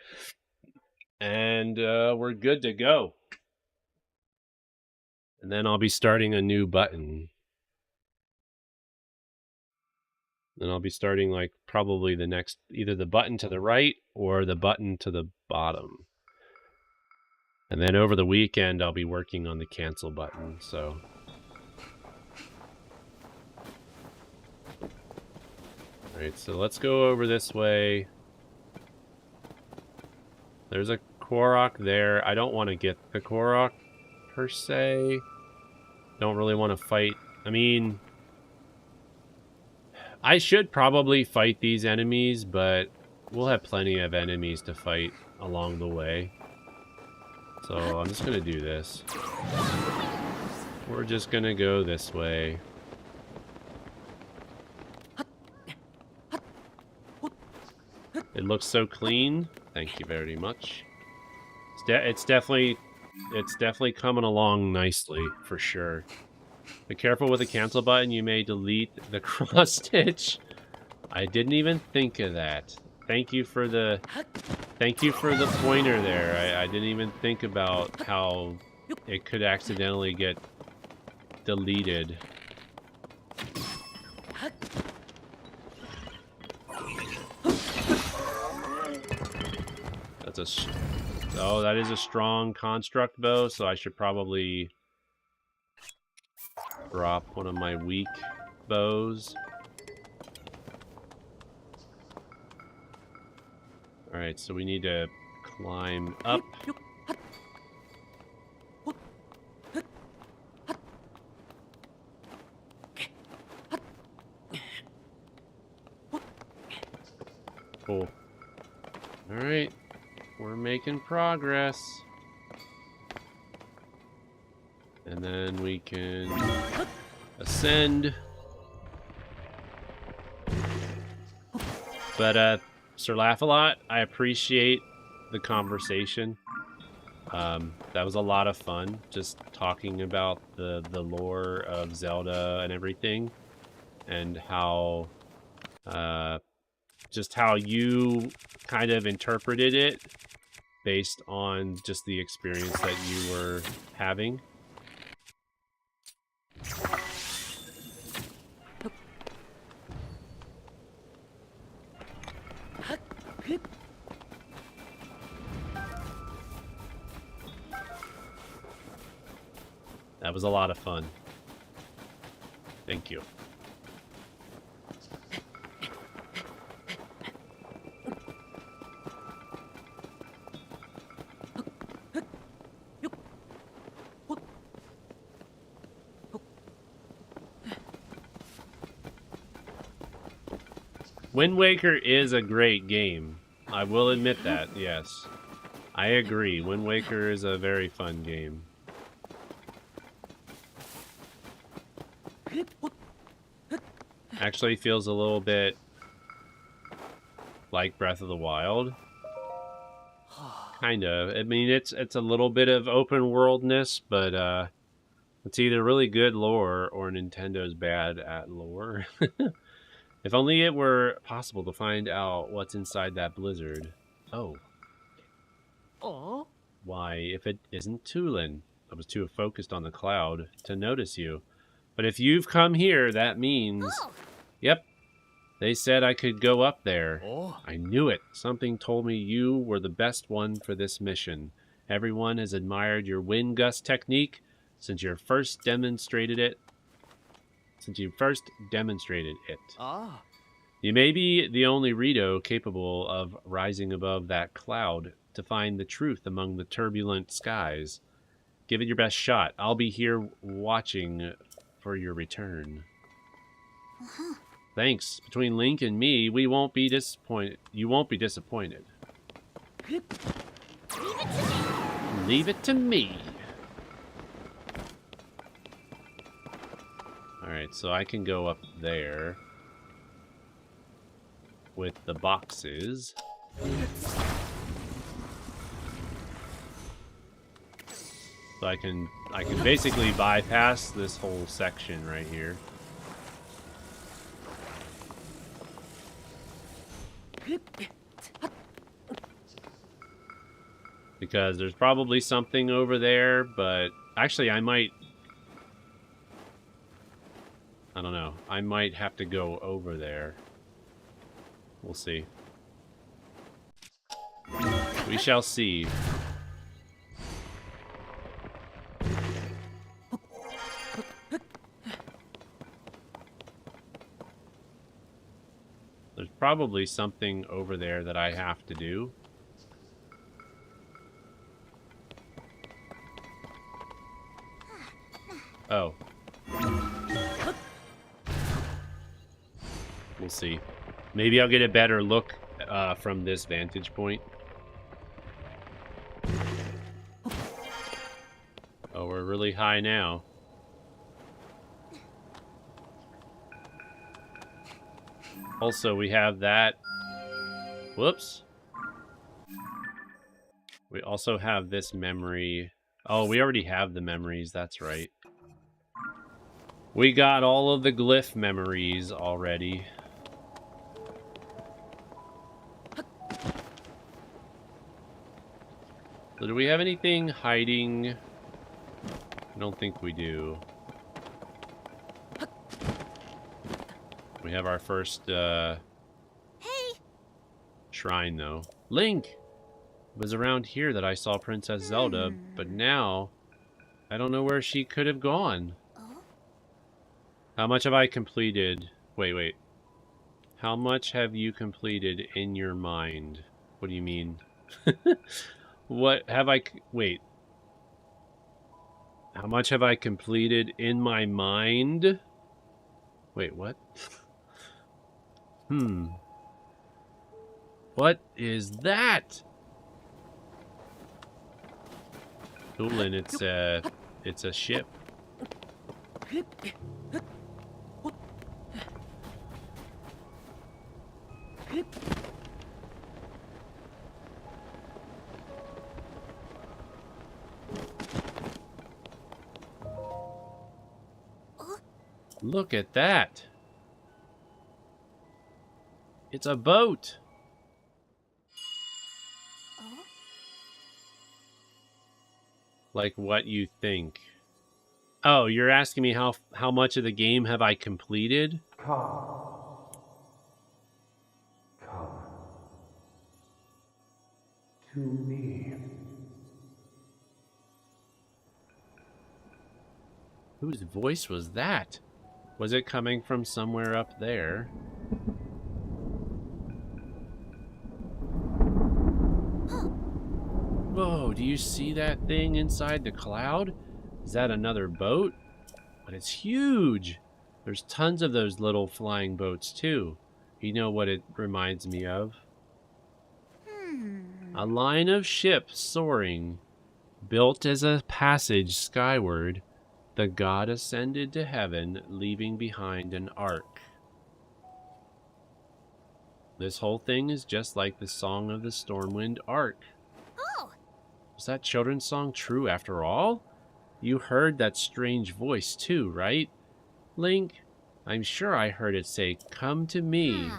and we're good to go. And then I'll be starting a new button. Then I'll be starting like probably the next, either the button to the right or the button to the bottom. And then over the weekend, I'll be working on the cancel button, so. All right, so let's go over this way. There's a Korok there. I don't want to get the Korok, per se. Don't really want to fight. I mean, I should probably fight these enemies, but we'll have plenty of enemies to fight along the way. So I'm just going to do this. We're just going to go this way. It looks so clean. Thank you very much. It's definitely coming along nicely, for sure. Be careful with the cancel button. You may delete the cross stitch. I didn't even think of that. Thank you for the pointer there. I didn't even think about how it could accidentally get deleted. Oh, that is a strong construct bow, so I should probably drop one of my weak bows. Alright, so we need to climb up. Cool. Alright, we're making progress. And then we can ascend. But, Sir Laugh-A-Lot, I appreciate the conversation. That was a lot of fun, just talking about the lore of Zelda and everything, and how, just how you kind of interpreted it based on just the experience that you were having. That was a lot of fun. Thank you. Wind Waker is a great game. I will admit that, yes. I agree. Wind Waker is a very fun game. Actually feels a little bit like Breath of the Wild. Kind of. I mean, it's a little bit of open worldness, but it's either really good lore or Nintendo's bad at lore. If only it were possible to find out what's inside that blizzard. Oh. Oh. Why, if it isn't Tulin. I was too focused on the cloud to notice you. But if you've come here, that means... Oh. Yep. They said I could go up there. Oh. I knew it. Something told me you were the best one for this mission. Everyone has admired your wind gust technique since you first demonstrated it. Ah. You may be the only Rito capable of rising above that cloud to find the truth among the turbulent skies. Give it your best shot. I'll be here watching for your return. Thanks. Between Link and me, we won't be disappointed. You won't be disappointed. Leave it to me. Alright, so I can go up there with the boxes. So I can basically bypass this whole section right here. Because there's probably something over there, but actually I don't know. I might have to go over there. We'll see. We shall see. There's probably something over there that I have to do. Oh. We'll see. Maybe I'll get a better look from this vantage point. Oh, we're really high now. Also, we have that. Whoops. We also have this memory. Oh, we already have the memories. That's right. We got all of the glyph memories already. So do we have anything hiding? I don't think we do. We have our first shrine, though. Link! It was around here that I saw Princess Zelda, but now I don't know where she could have gone. How much have I completed? Wait. How much have you completed in your mind? What do you mean? What have I... Wait. How much have I completed in my mind? Wait, what? What is that? Doolin, it's a ship. Look at that. It's a boat. Like what you think. Oh, you're asking me how much of the game have I completed? Come to me. Whose voice was that? Was it coming from somewhere up there? Whoa, do you see that thing inside the cloud? Is that another boat? But it's huge. There's tons of those little flying boats too. You know what it reminds me of? A line of ships soaring, built as a passage skyward. The god ascended to heaven, leaving behind an ark. This whole thing is just like the Song of the Stormwind Ark. Oh! Was that children's song true after all? You heard that strange voice too, right? Link, I'm sure I heard it say, "Come to me."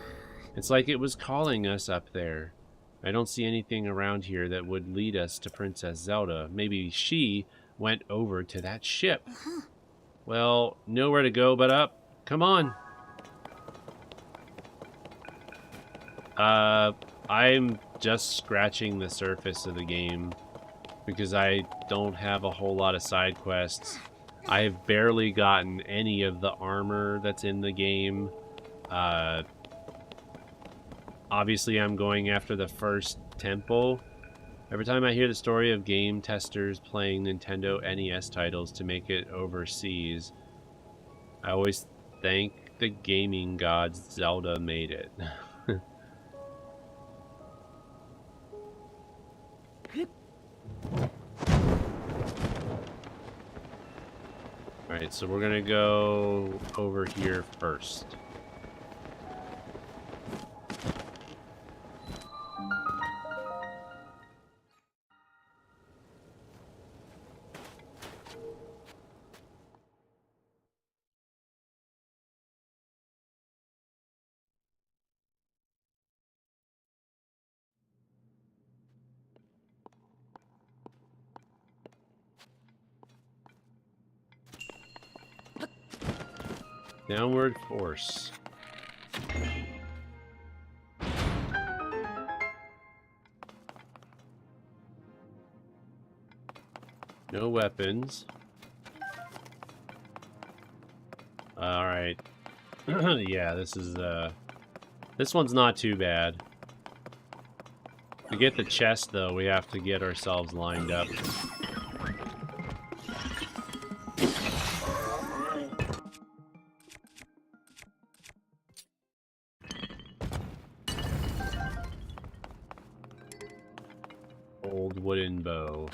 It's like it was calling us up there. I don't see anything around here that would lead us to Princess Zelda. Maybe she went over to that ship. Well, nowhere to go but up. Come on. I'm just scratching the surface of the game because I don't have a whole lot of side quests. I've barely gotten any of the armor that's in the game. obviously I'm going after the first temple. Every time I hear the story of game testers playing Nintendo NES titles to make it overseas, I always thank the gaming gods Zelda made it. Alright, so we're gonna go over here first. Downward force. No weapons. Alright. Yeah, this one's not too bad. To get the chest, though, we have to get ourselves lined up. Old wooden bow.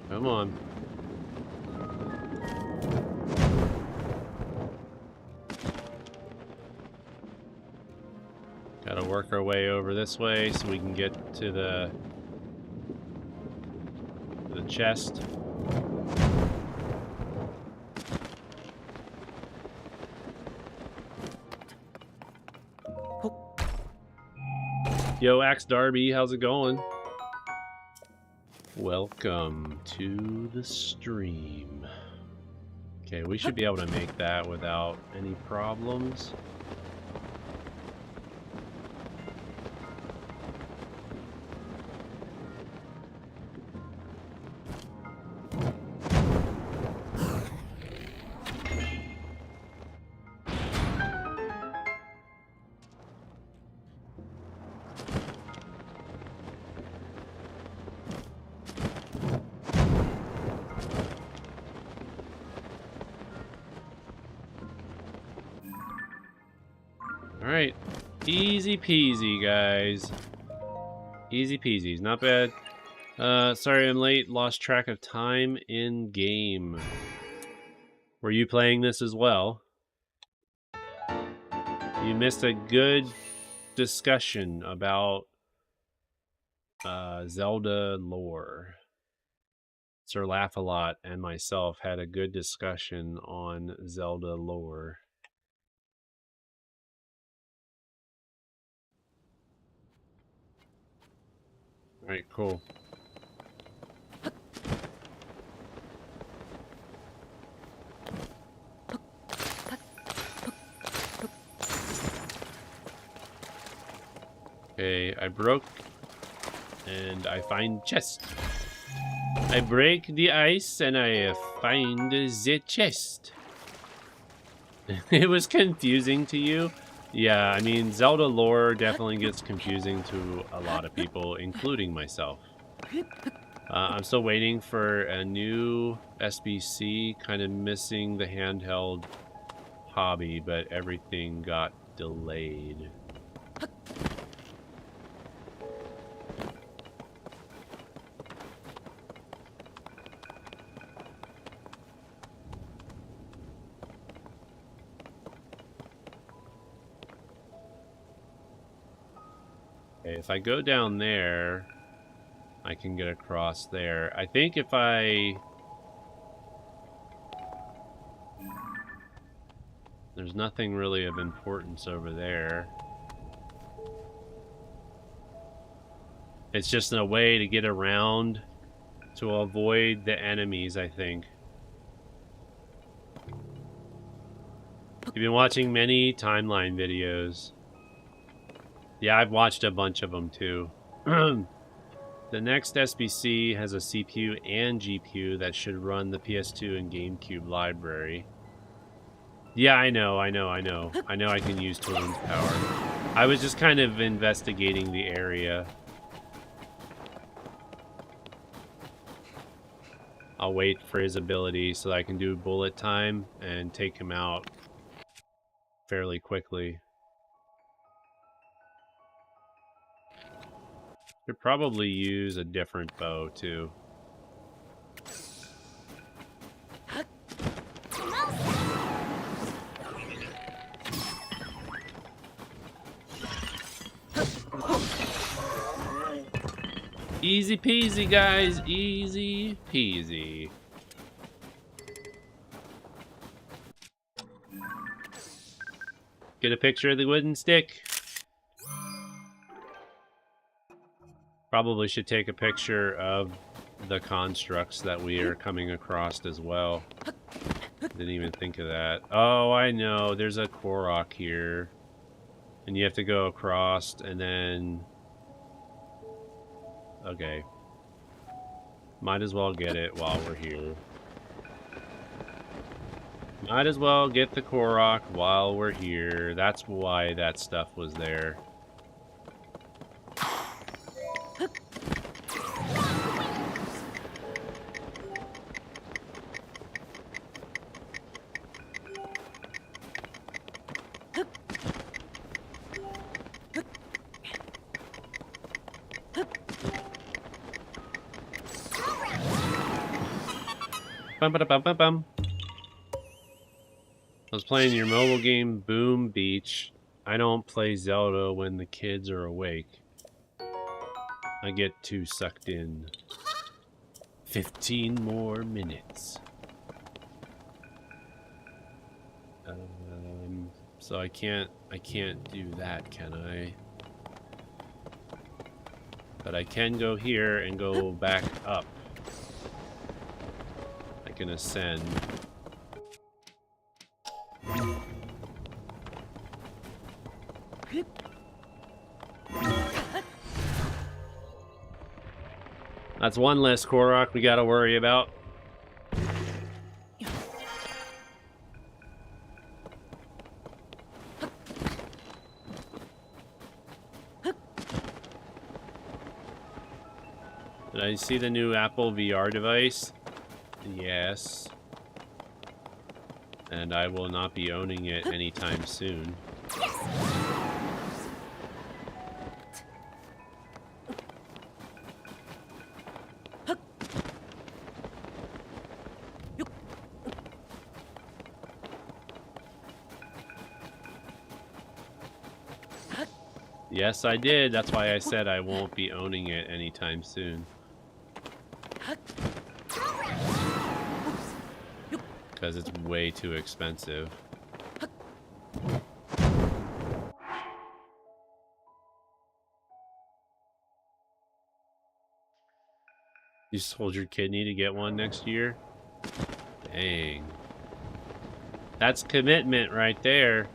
Come on. Gotta work our way over this way so we can get to the chest. Yo, Axe Darby, how's it going? Welcome to the stream. Okay, we should be able to make that without any problems. Alright, easy peasy, guys. Easy peasy, not bad. Sorry I'm late, lost track of time in game. Were you playing this as well? You missed a good discussion about Zelda lore. Sir Laugh-A-Lot and myself had a good discussion on Zelda lore. Alright, cool. Okay, I broke and I find chest. I break the ice and I find the chest. It was confusing to you? Yeah, I mean, Zelda lore definitely gets confusing to a lot of people, including myself. I'm still waiting for a new SBC, kind of missing the handheld hobby, but everything got delayed. Okay, if I go down there, I can get across there. I think if I... There's nothing really of importance over there. It's just a way to get around to avoid the enemies, I think. You've been watching many timeline videos. Yeah, I've watched a bunch of them too. The next SBC has a CPU and GPU that should run the PS2 and GameCube library. Yeah, I know I can use Toon's power. I was just kind of investigating the area. I'll wait for his ability so that I can do bullet time and take him out fairly quickly. Could probably use a different bow too. Easy peasy, guys. Easy peasy. Get a picture of the wooden stick. Probably should take a picture of the constructs that we are coming across as well. Didn't even think of that. Oh, I know. There's a Korok here. And you have to go across and then... Okay. Might as well get it while we're here. Might as well get the Korok while we're here. That's why that stuff was there. Bum ba da bum bum bum. I was playing your mobile game Boom Beach. I don't play Zelda when the kids are awake. I get too sucked in. 15 more minutes. So I can't do that, can I? But I can go here and go back up. I can ascend. That's one less Korok we gotta worry about. Did I see the new Apple VR device? Yes. And I will not be owning it anytime soon. Yes, I did. That's why I said I won't be owning it anytime soon. Because it's way too expensive. You sold your kidney to get one next year? Dang. That's commitment right there.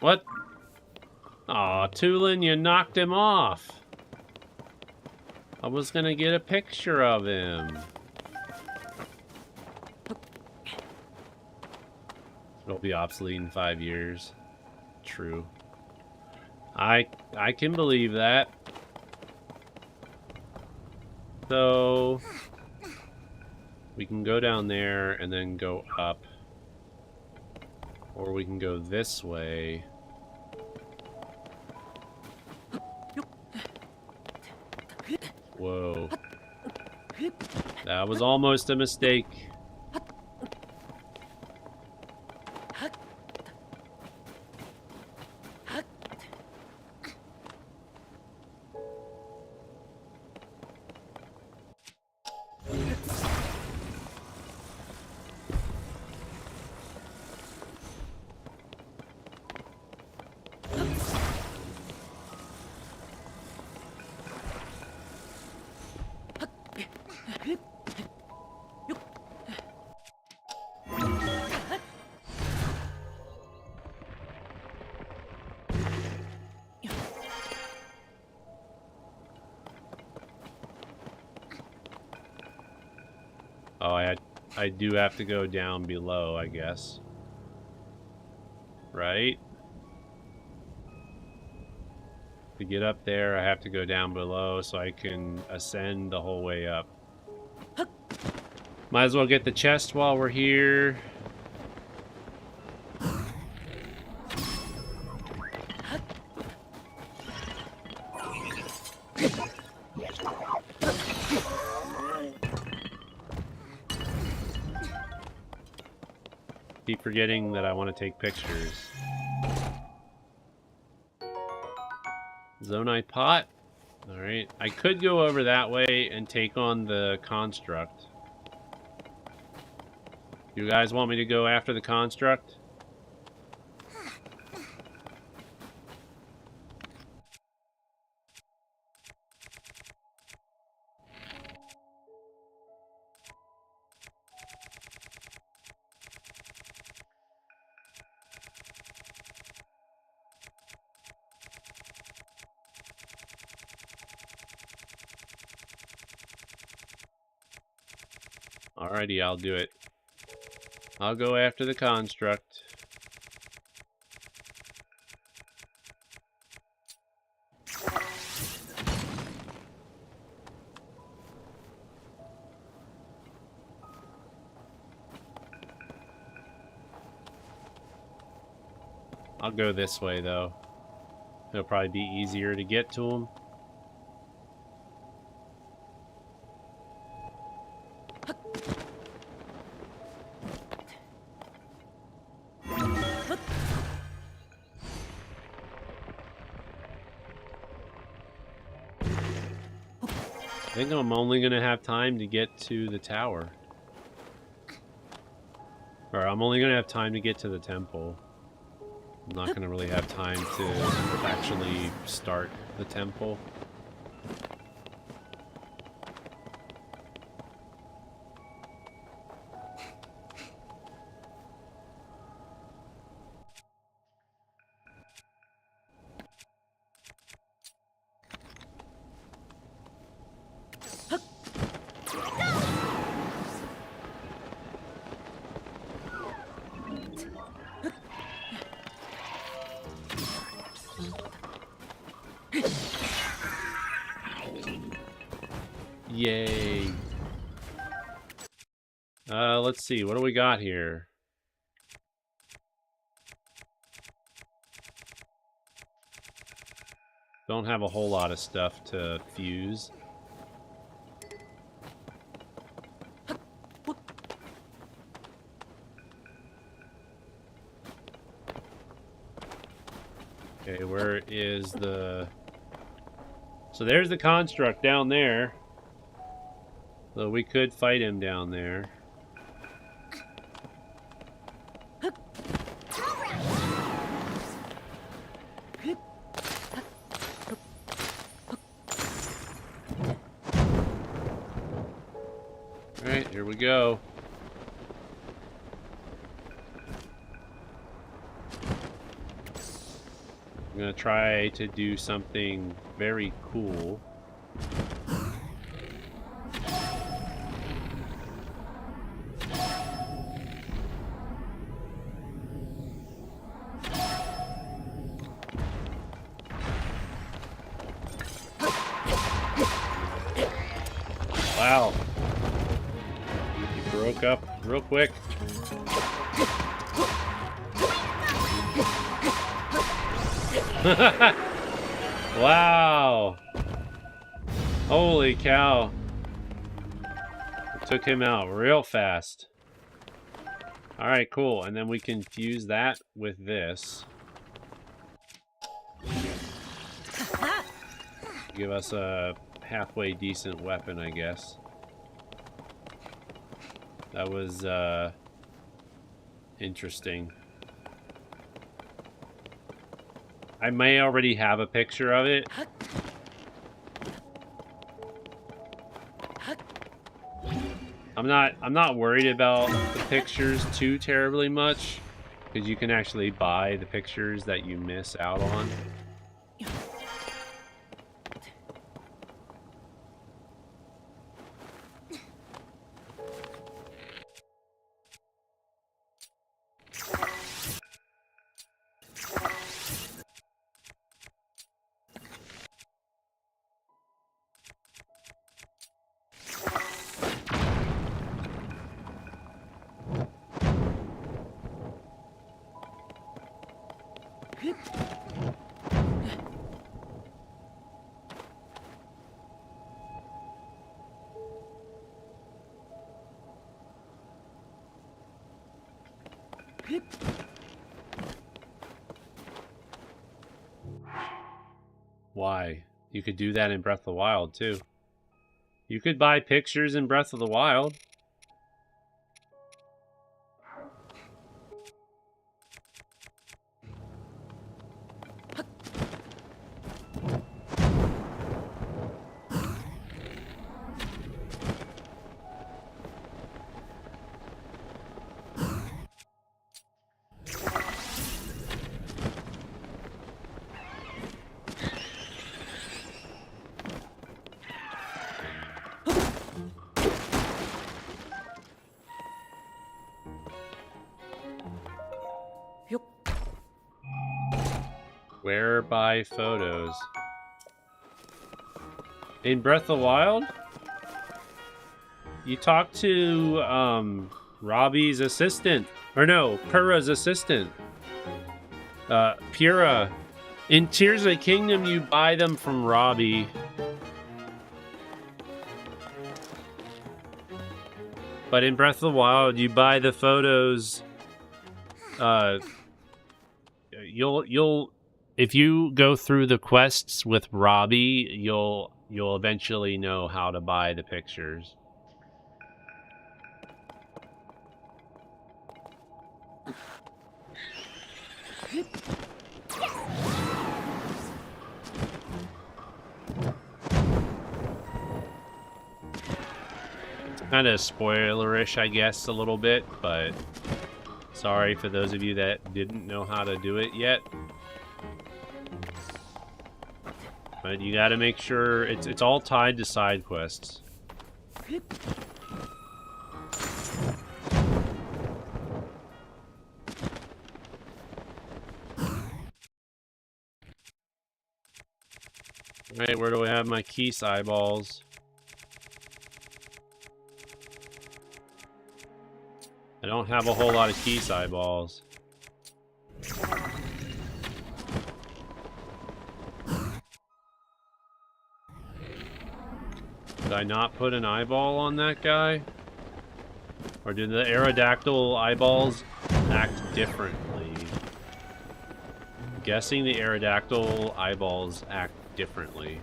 What? Aw, Tulin, you knocked him off. I was gonna get a picture of him. It'll be obsolete in 5 years. True. I can believe that. So we can go down there and then go up. Or we can go this way. Whoa. That was almost a mistake. Oh, I do have to go down below, I guess. Right? To get up there, I have to go down below so I can ascend the whole way up. Might as well get the chest while we're here. Keep forgetting that I want to take pictures. Zonite pot. Alright. I could go over that way and take on the construct. You guys want me to go after the construct? Alrighty, I'll do it. I'll go after the construct. I'll go this way, though. It'll probably be easier to get to him. I think I'm only going to have time to get to the tower. Or I'm only going to have time to get to the temple. I'm not going to really have time to actually start the temple. Yay. Let's see. What do we got here? Don't have a whole lot of stuff to fuse. Okay, where is the... So there's the construct down there. So we could fight him down there. Alright, here we go. I'm gonna try to do something very cool. Wow. He broke up real quick. Wow. Holy cow. Took him out real fast. Alright, cool. And then we can fuse that with this. Give us a halfway decent weapon, I guess. That was, interesting. I may already have a picture of it. I'm not worried about the pictures too terribly much, because you can actually buy the pictures that you miss out on. Why? You could do that in Breath of the Wild, too. You could buy pictures in Breath of the Wild. Where buy photos? In Breath of the Wild? You talk to, Robbie's assistant. Or no, Purah's assistant. Pura. In Tears of the Kingdom, you buy them from Robbie. But in Breath of the Wild, you buy the photos. You'll if you go through the quests with Robbie, you'll eventually know how to buy the pictures. Kind of spoilerish, I guess, a little bit, but sorry for those of you that didn't know how to do it yet. But you gotta make sure it's all tied to side quests. Alright, where do I have my Keese eyeballs? I don't have a whole lot of Keese eyeballs. Did I not put an eyeball on that guy? Or did the Aerodactyl eyeballs act differently? I'm guessing the Aerodactyl eyeballs act differently.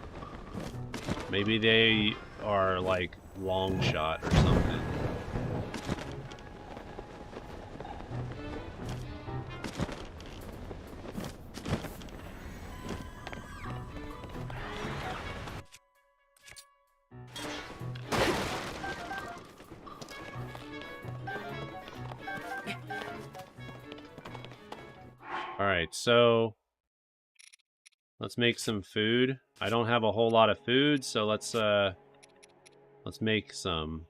Maybe they are like long shot or something. Alright, so let's make some food. I don't have a whole lot of food, so let's make some.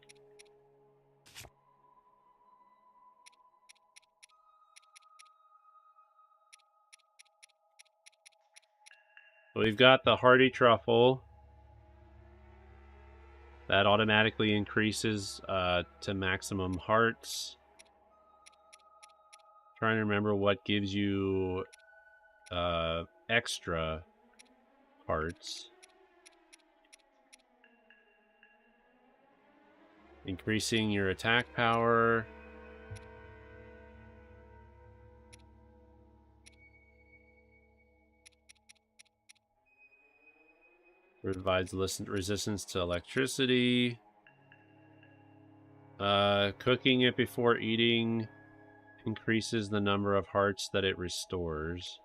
We've got the hearty truffle. That automatically increases to maximum hearts. Trying to remember what gives you extra hearts. Increasing your attack power. Provides resistance to electricity. Cooking it before eating increases the number of hearts that it restores.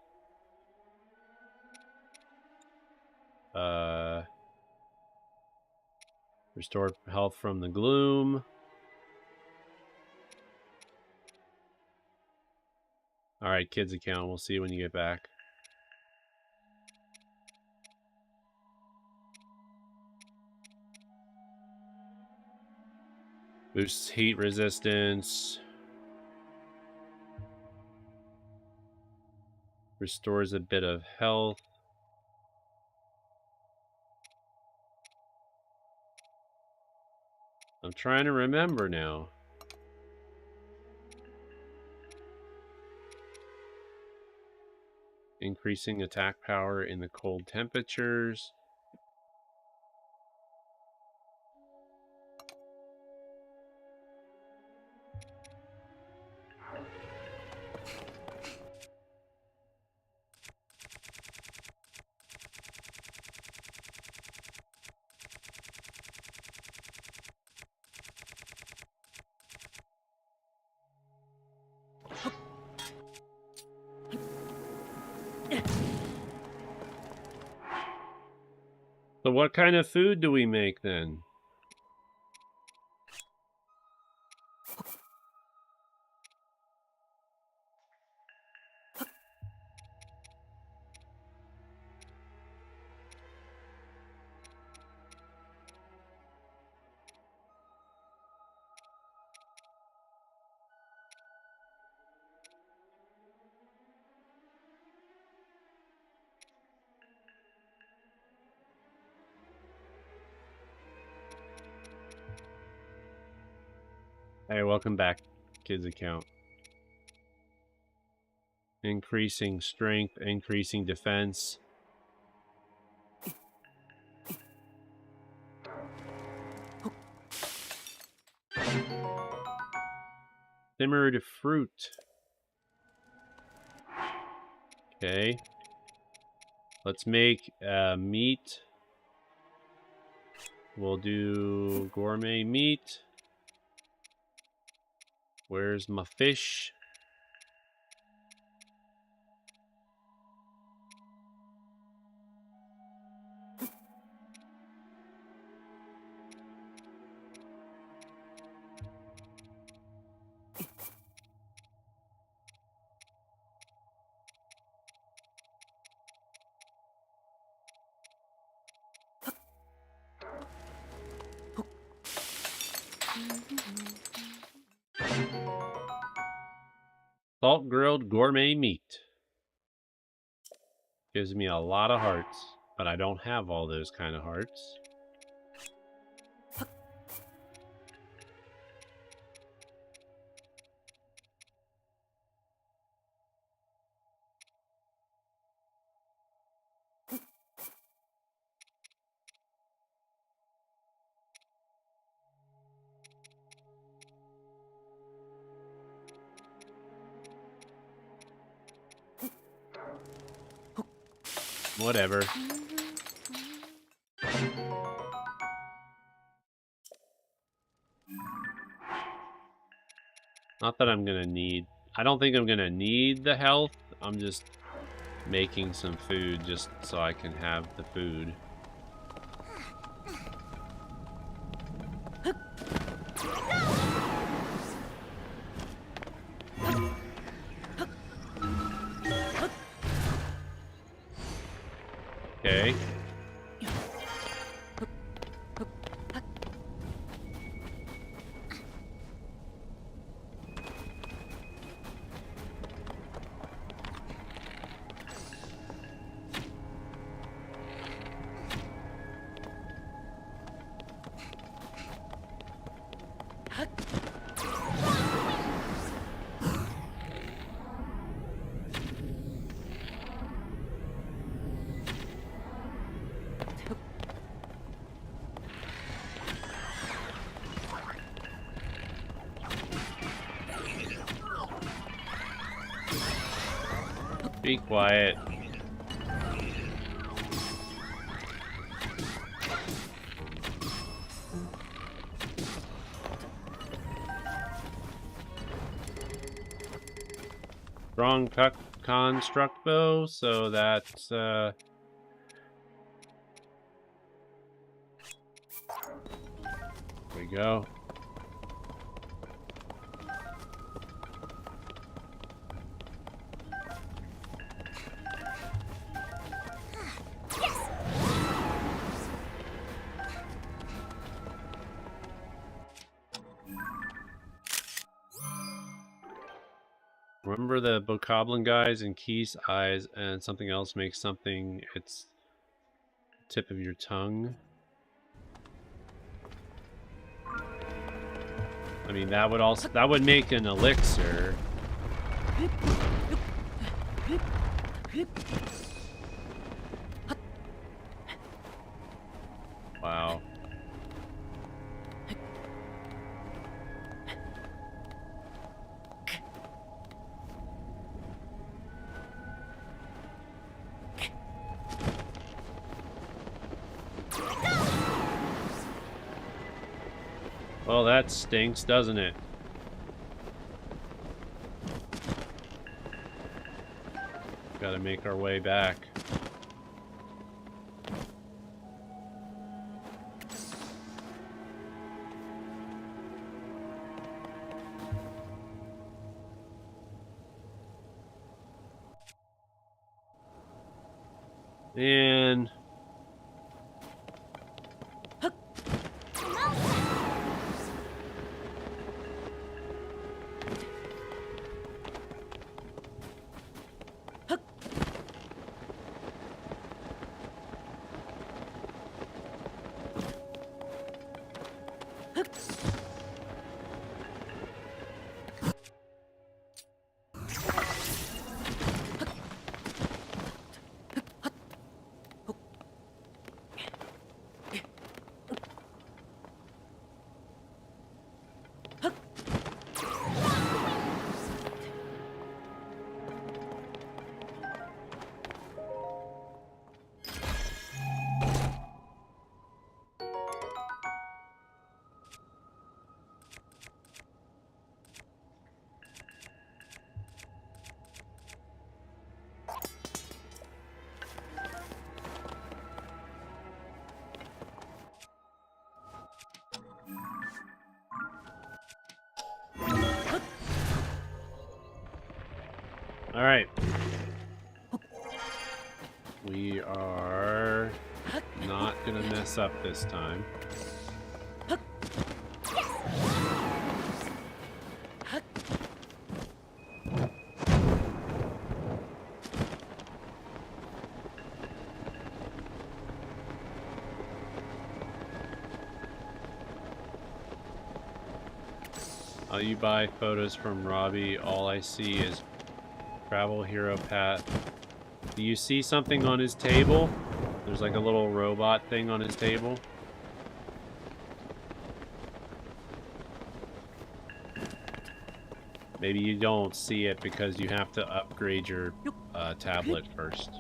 Restore health from the gloom. Alright, kids account. We'll see you when you get back. Boosts heat resistance. Restores a bit of health. I'm trying to remember now. Increasing attack power in the cold temperatures. So what kind of food do we make then? Hey, welcome back, kids account. Increasing strength, increasing defense. Simmered fruit. Okay. Let's make meat. We'll do gourmet meat. Where's my fish? Salt grilled gourmet meat. Gives me a lot of hearts, but I don't have all those kind of hearts. Whatever. Not that I'm gonna need... I don't think I'm gonna need the health. I'm just making some food just so I can have the food. Okay. Be quiet. Strong construct bow, so that's there we go. Remember the bokoblin guys and Keith's eyes and something else makes something its tip of your tongue. I mean that would make an elixir. Wow. Well, that stinks, doesn't it? Gotta make our way back. And all right. We are not gonna mess up this time. You buy photos from Robbie. All I see is travel hero path. Do you see something on his table? There's like a little robot thing on his table. Maybe you don't see it because you have to upgrade your tablet first.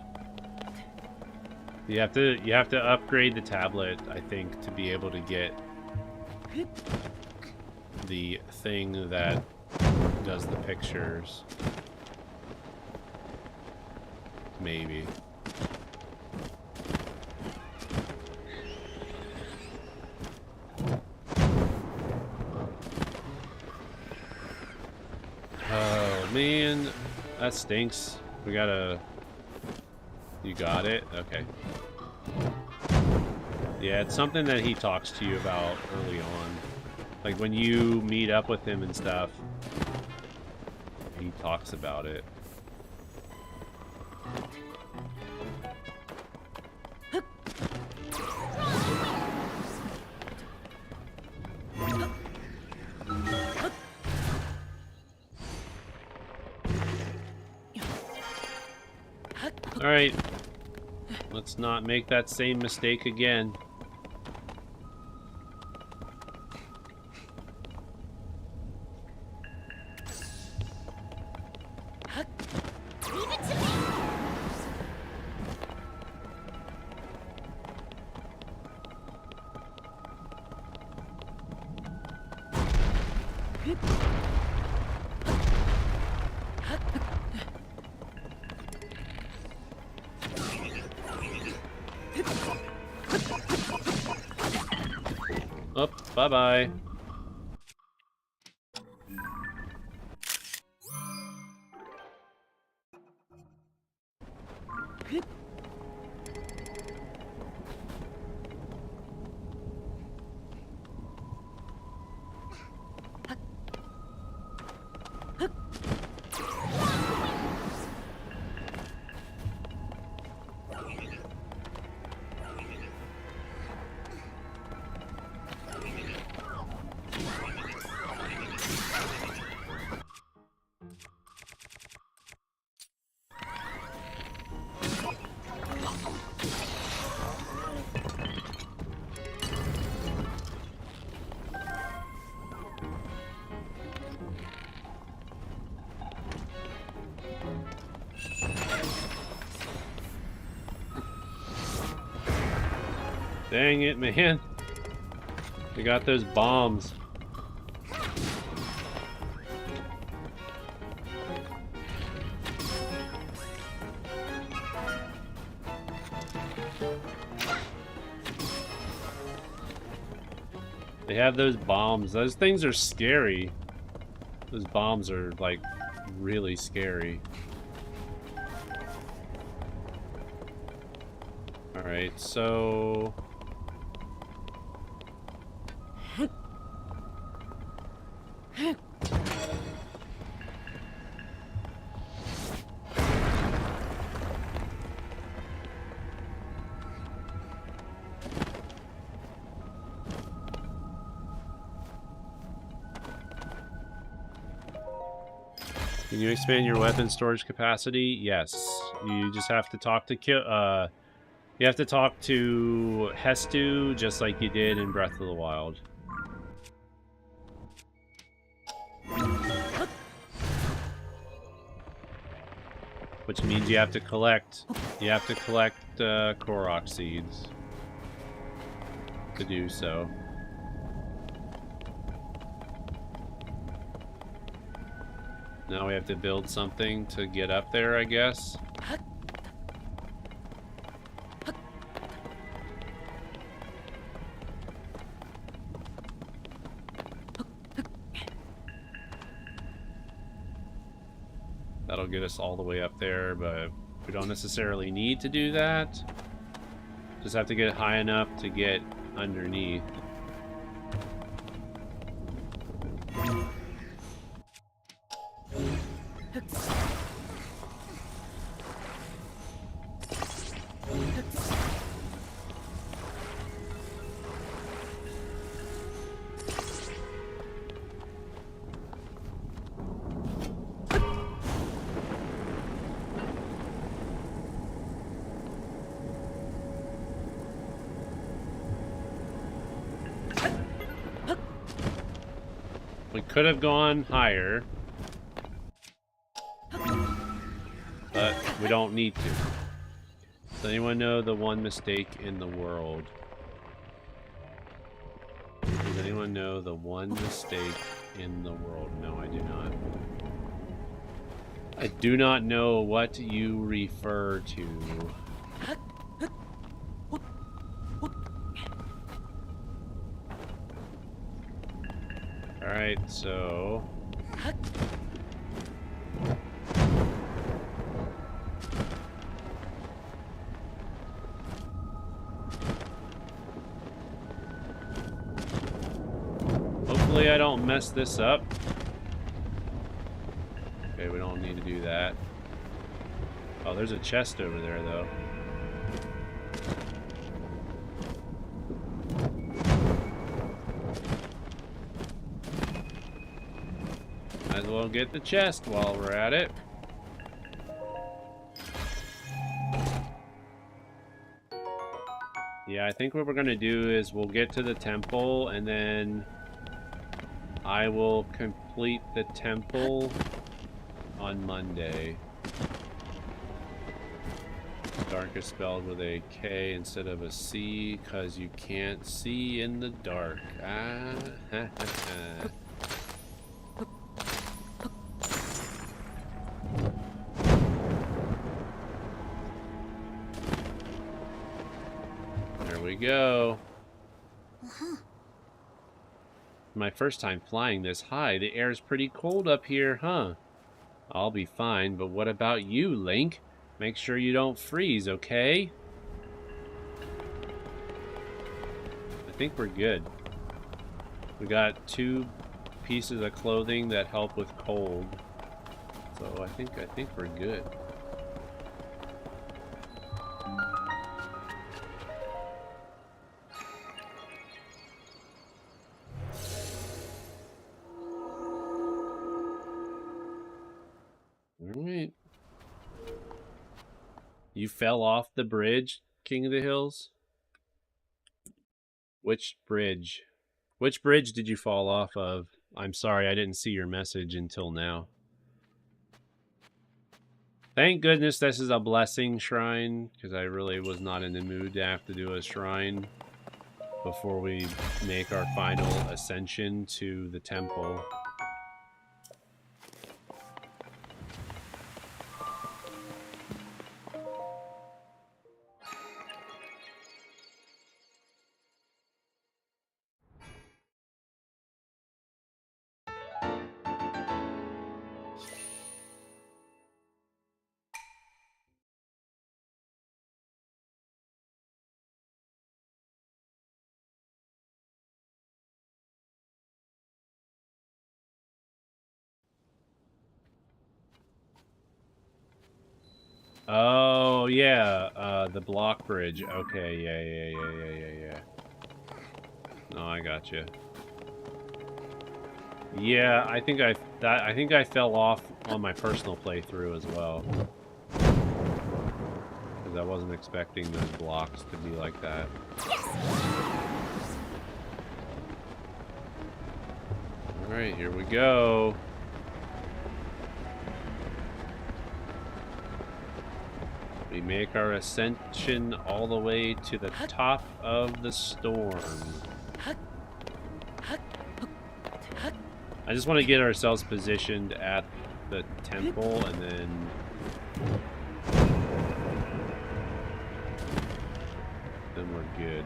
You have to upgrade the tablet, I think, to be able to get the thing that does the pictures. Maybe. Oh man, that stinks. We gotta... You got it? Okay. Yeah, it's something that he talks to you about early on. Like when you meet up with him and stuff, he talks about it. Alright, let's not make that same mistake again. Leave it to me! Oh, bye-bye. Dang it, man. They got those bombs. They have those bombs. Those things are scary. Those bombs are, like, really scary. Alright, so... Can you expand your weapon storage capacity? Yes. You just have to talk to you have to talk to Hestu just like you did in Breath of the Wild. Which means you have to collect Korok seeds to do so. Now we have to build something to get up there, I guess. That'll get us all the way up there, but we don't necessarily need to do that. Just have to get high enough to get underneath. We could have gone higher, but we don't need to. Does anyone know the one mistake in the world? Does anyone know the one mistake in the world? No, I do not. I do not know what you refer to. Alright, so... hopefully I don't mess this up. Okay, we don't need to do that. Oh, there's a chest over there, though. Might as well get the chest while we're at it. Yeah, I think what we're gonna do is we'll get to the temple and then I will complete the temple on Monday. Dark is spelled with a K instead of a C because you can't see in the dark. Ah, ha, ha, ha. go. Uh-huh. My first time flying this high. The air's pretty cold up here, huh? I'll be fine, but what about you, Link? Make sure you don't freeze, okay? I think we're good. We got 2 pieces of clothing that help with cold. So I think we're good. Alright. You fell off the bridge, King of the Hills? Which bridge? Which bridge did you fall off of? I'm sorry, I didn't see your message until now. Thank goodness this is a blessing shrine, because I really was not in the mood to have to do a shrine before we make our final ascension to the temple. Oh, yeah, the block bridge. Okay, yeah. No, I got you. Yeah, I think I fell off on my personal playthrough as well. Because I wasn't expecting those blocks to be like that. Alright, here we go. We make our ascension all the way to the top of the storm. I just want to get ourselves positioned at the temple and then we're good.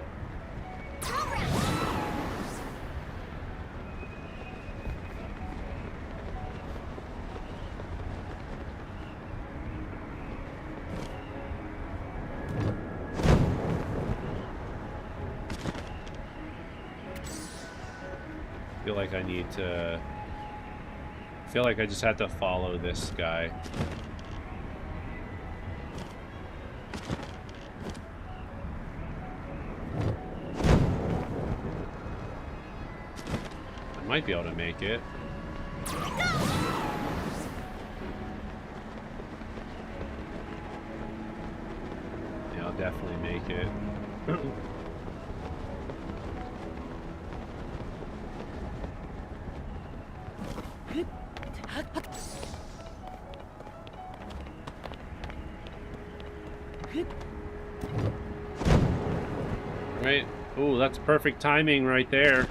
I feel like I just have to follow this guy. I might be able to make it. Yeah, I'll definitely make it. Right. Ooh, that's perfect timing right there.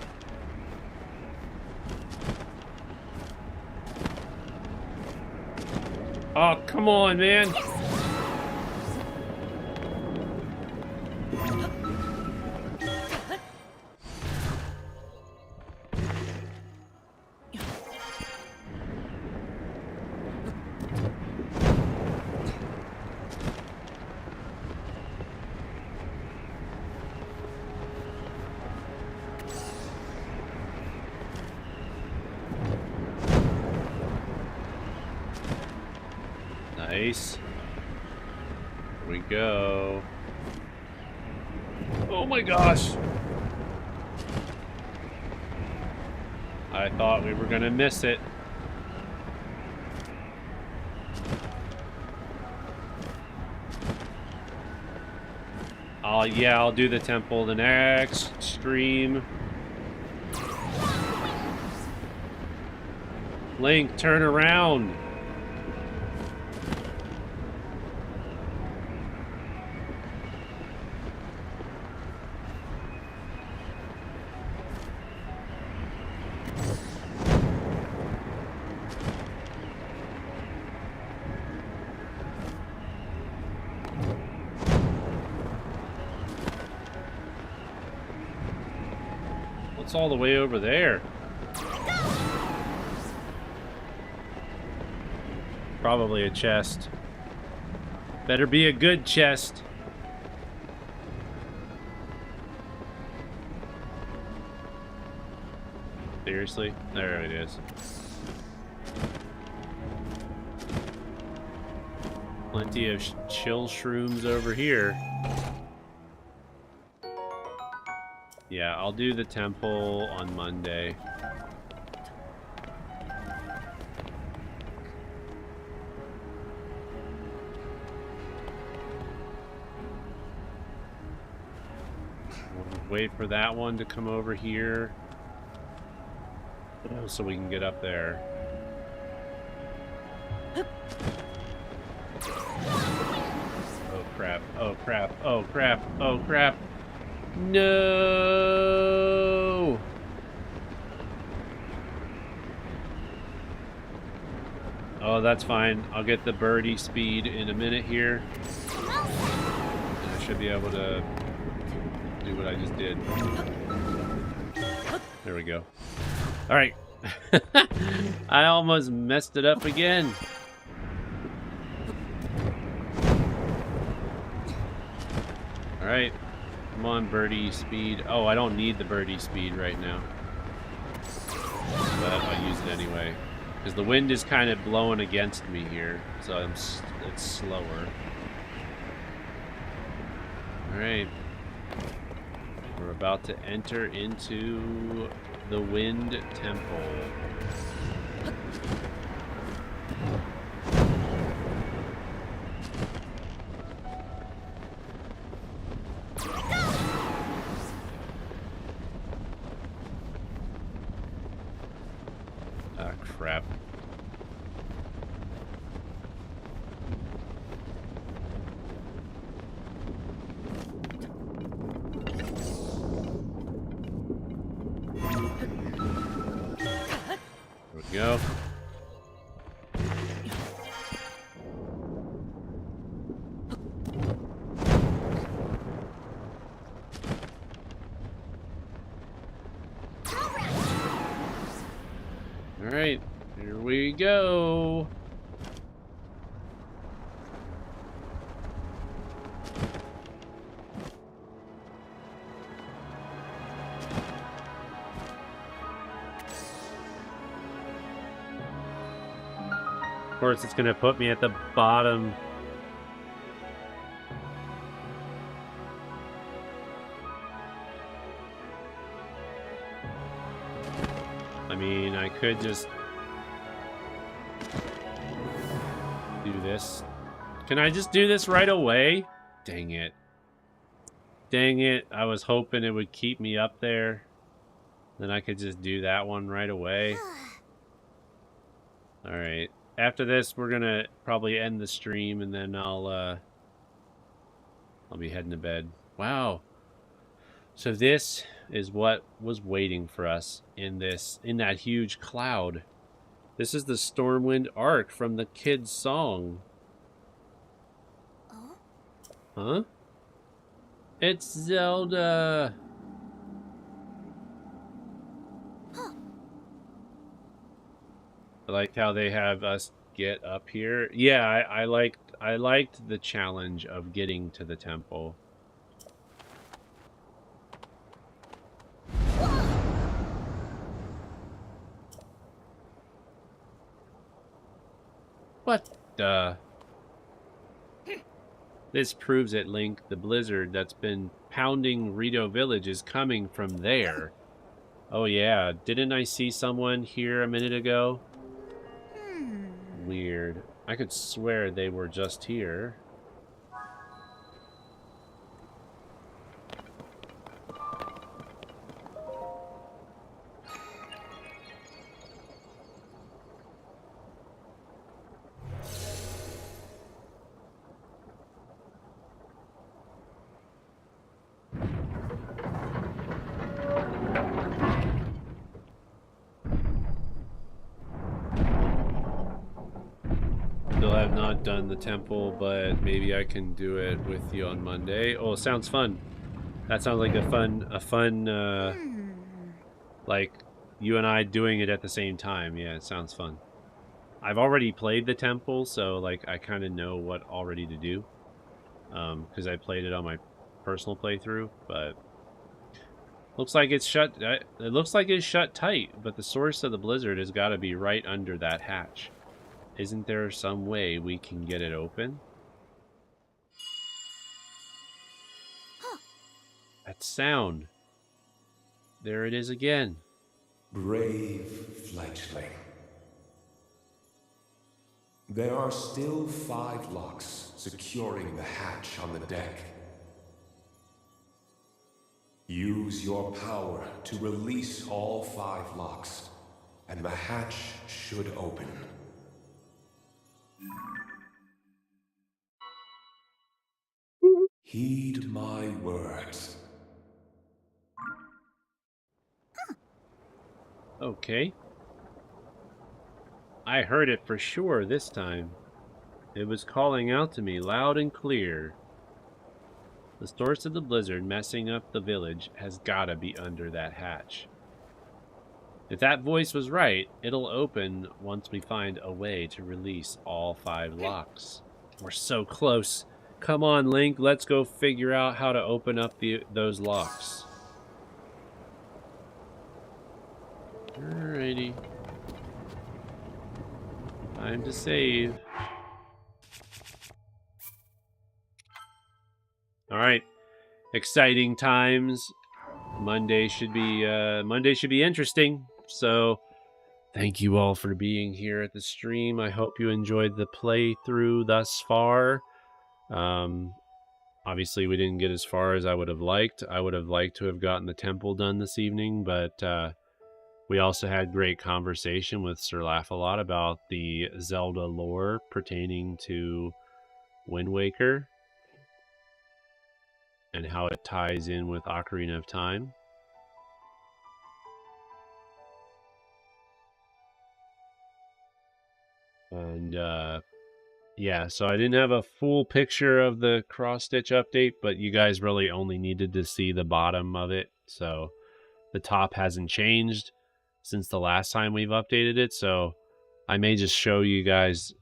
Oh, come on, man. Nice. Here we go. Oh my gosh. I thought we were gonna miss it. Yeah, I'll do the temple the next stream. Link, turn around. It's all the way over there. Probably a chest. Better be a good chest. Seriously? There it is. Plenty of chill shrooms over here. Yeah, I'll do the temple on Monday. We'll wait for that one to come over here. So we can get up there. Oh crap, oh crap, oh crap, oh crap. No! Oh, that's fine. I'll get the birdie speed in a minute here. And I should be able to do what I just did. There we go. All right. I almost messed it up again. All right. Come on, birdie speed. Oh, I don't need the birdie speed right now. But I'll use it anyway. Because the wind is kind of blowing against me here. So it's slower. Alright. We're about to enter into the Wind Temple. Ah, crap. There we go. All right, here we go. Of course, it's gonna put me at the bottom. I mean, I could just do this. Can I just do this right away? Dang it. Dang it. I was hoping it would keep me up there. Then I could just do that one right away. Alright. After this, we're gonna probably end the stream, and then I'll be heading to bed. Wow. So this is what was waiting for us in that huge cloud. This is the Stormwind Arc from the kids' song. Huh? It's Zelda. I liked how they have us get up here. Yeah, I liked the challenge of getting to the temple. What the? This proves it, Link. The blizzard that's been pounding Rito Village is coming from there. Oh yeah, didn't I see someone here a minute ago? Weird. I could swear they were just here. Still have not done the temple, but maybe I can do it with you on Monday. Oh, sounds fun. That sounds like a fun Like, you and I doing it at the same time. Yeah, it sounds fun. I've already played the temple, so, like, I kind of know what already to do. Because I played it on my personal playthrough, but looks like it's shut. It looks like it's shut tight, but the source of the blizzard has got to be right under that hatch. Isn't there some way we can get it open? Huh. That sound. There it is again. Brave fledgling. There are still 5 locks securing the hatch on the deck. Use your power to release all 5 locks, and the hatch should open. Heed my words. Okay. I heard it for sure this time. It was calling out to me loud and clear. The source of the blizzard messing up the village has gotta be under that hatch. If that voice was right, it'll open once we find a way to release all 5 locks. We're so close. Come on, Link, let's go figure out how to open up those locks. Alrighty. Time to save. Alright. Exciting times. Monday should be interesting. So thank you all for being here at the stream. I hope you enjoyed the playthrough thus far. Obviously we didn't get as far as I would have liked. I would have liked to have gotten the temple done this evening, but we also had great conversation with Sir Laugh-A-Lot about the Zelda lore pertaining to Wind Waker and how it ties in with Ocarina of Time. And yeah, so I didn't have a full picture of the cross-stitch update, but you guys really only needed to see the bottom of it. So the top hasn't changed since the last time we've updated it. So I may just show you guys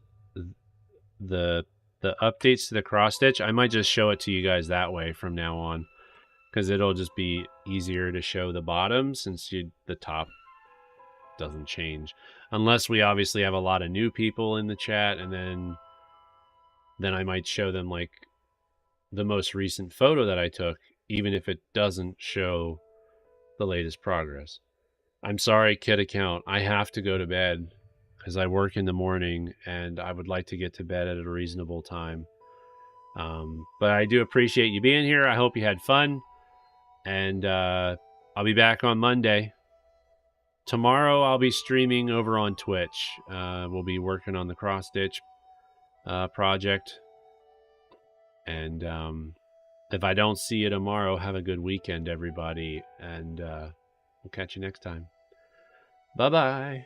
the updates to the cross-stitch. I might just show it to you guys that way from now on, because it'll just be easier to show the bottom since the top doesn't change. Unless we obviously have a lot of new people in the chat, and then I might show them like the most recent photo that I took, even if it doesn't show the latest progress. I'm sorry, kid account. I have to go to bed because I work in the morning and I would like to get to bed at a reasonable time. But I do appreciate you being here. I hope you had fun. And I'll be back on Monday. Tomorrow I'll be streaming over on Twitch. We'll be working on the cross-stitch project. And if I don't see you tomorrow, have a good weekend, everybody. And we'll catch you next time. Bye-bye.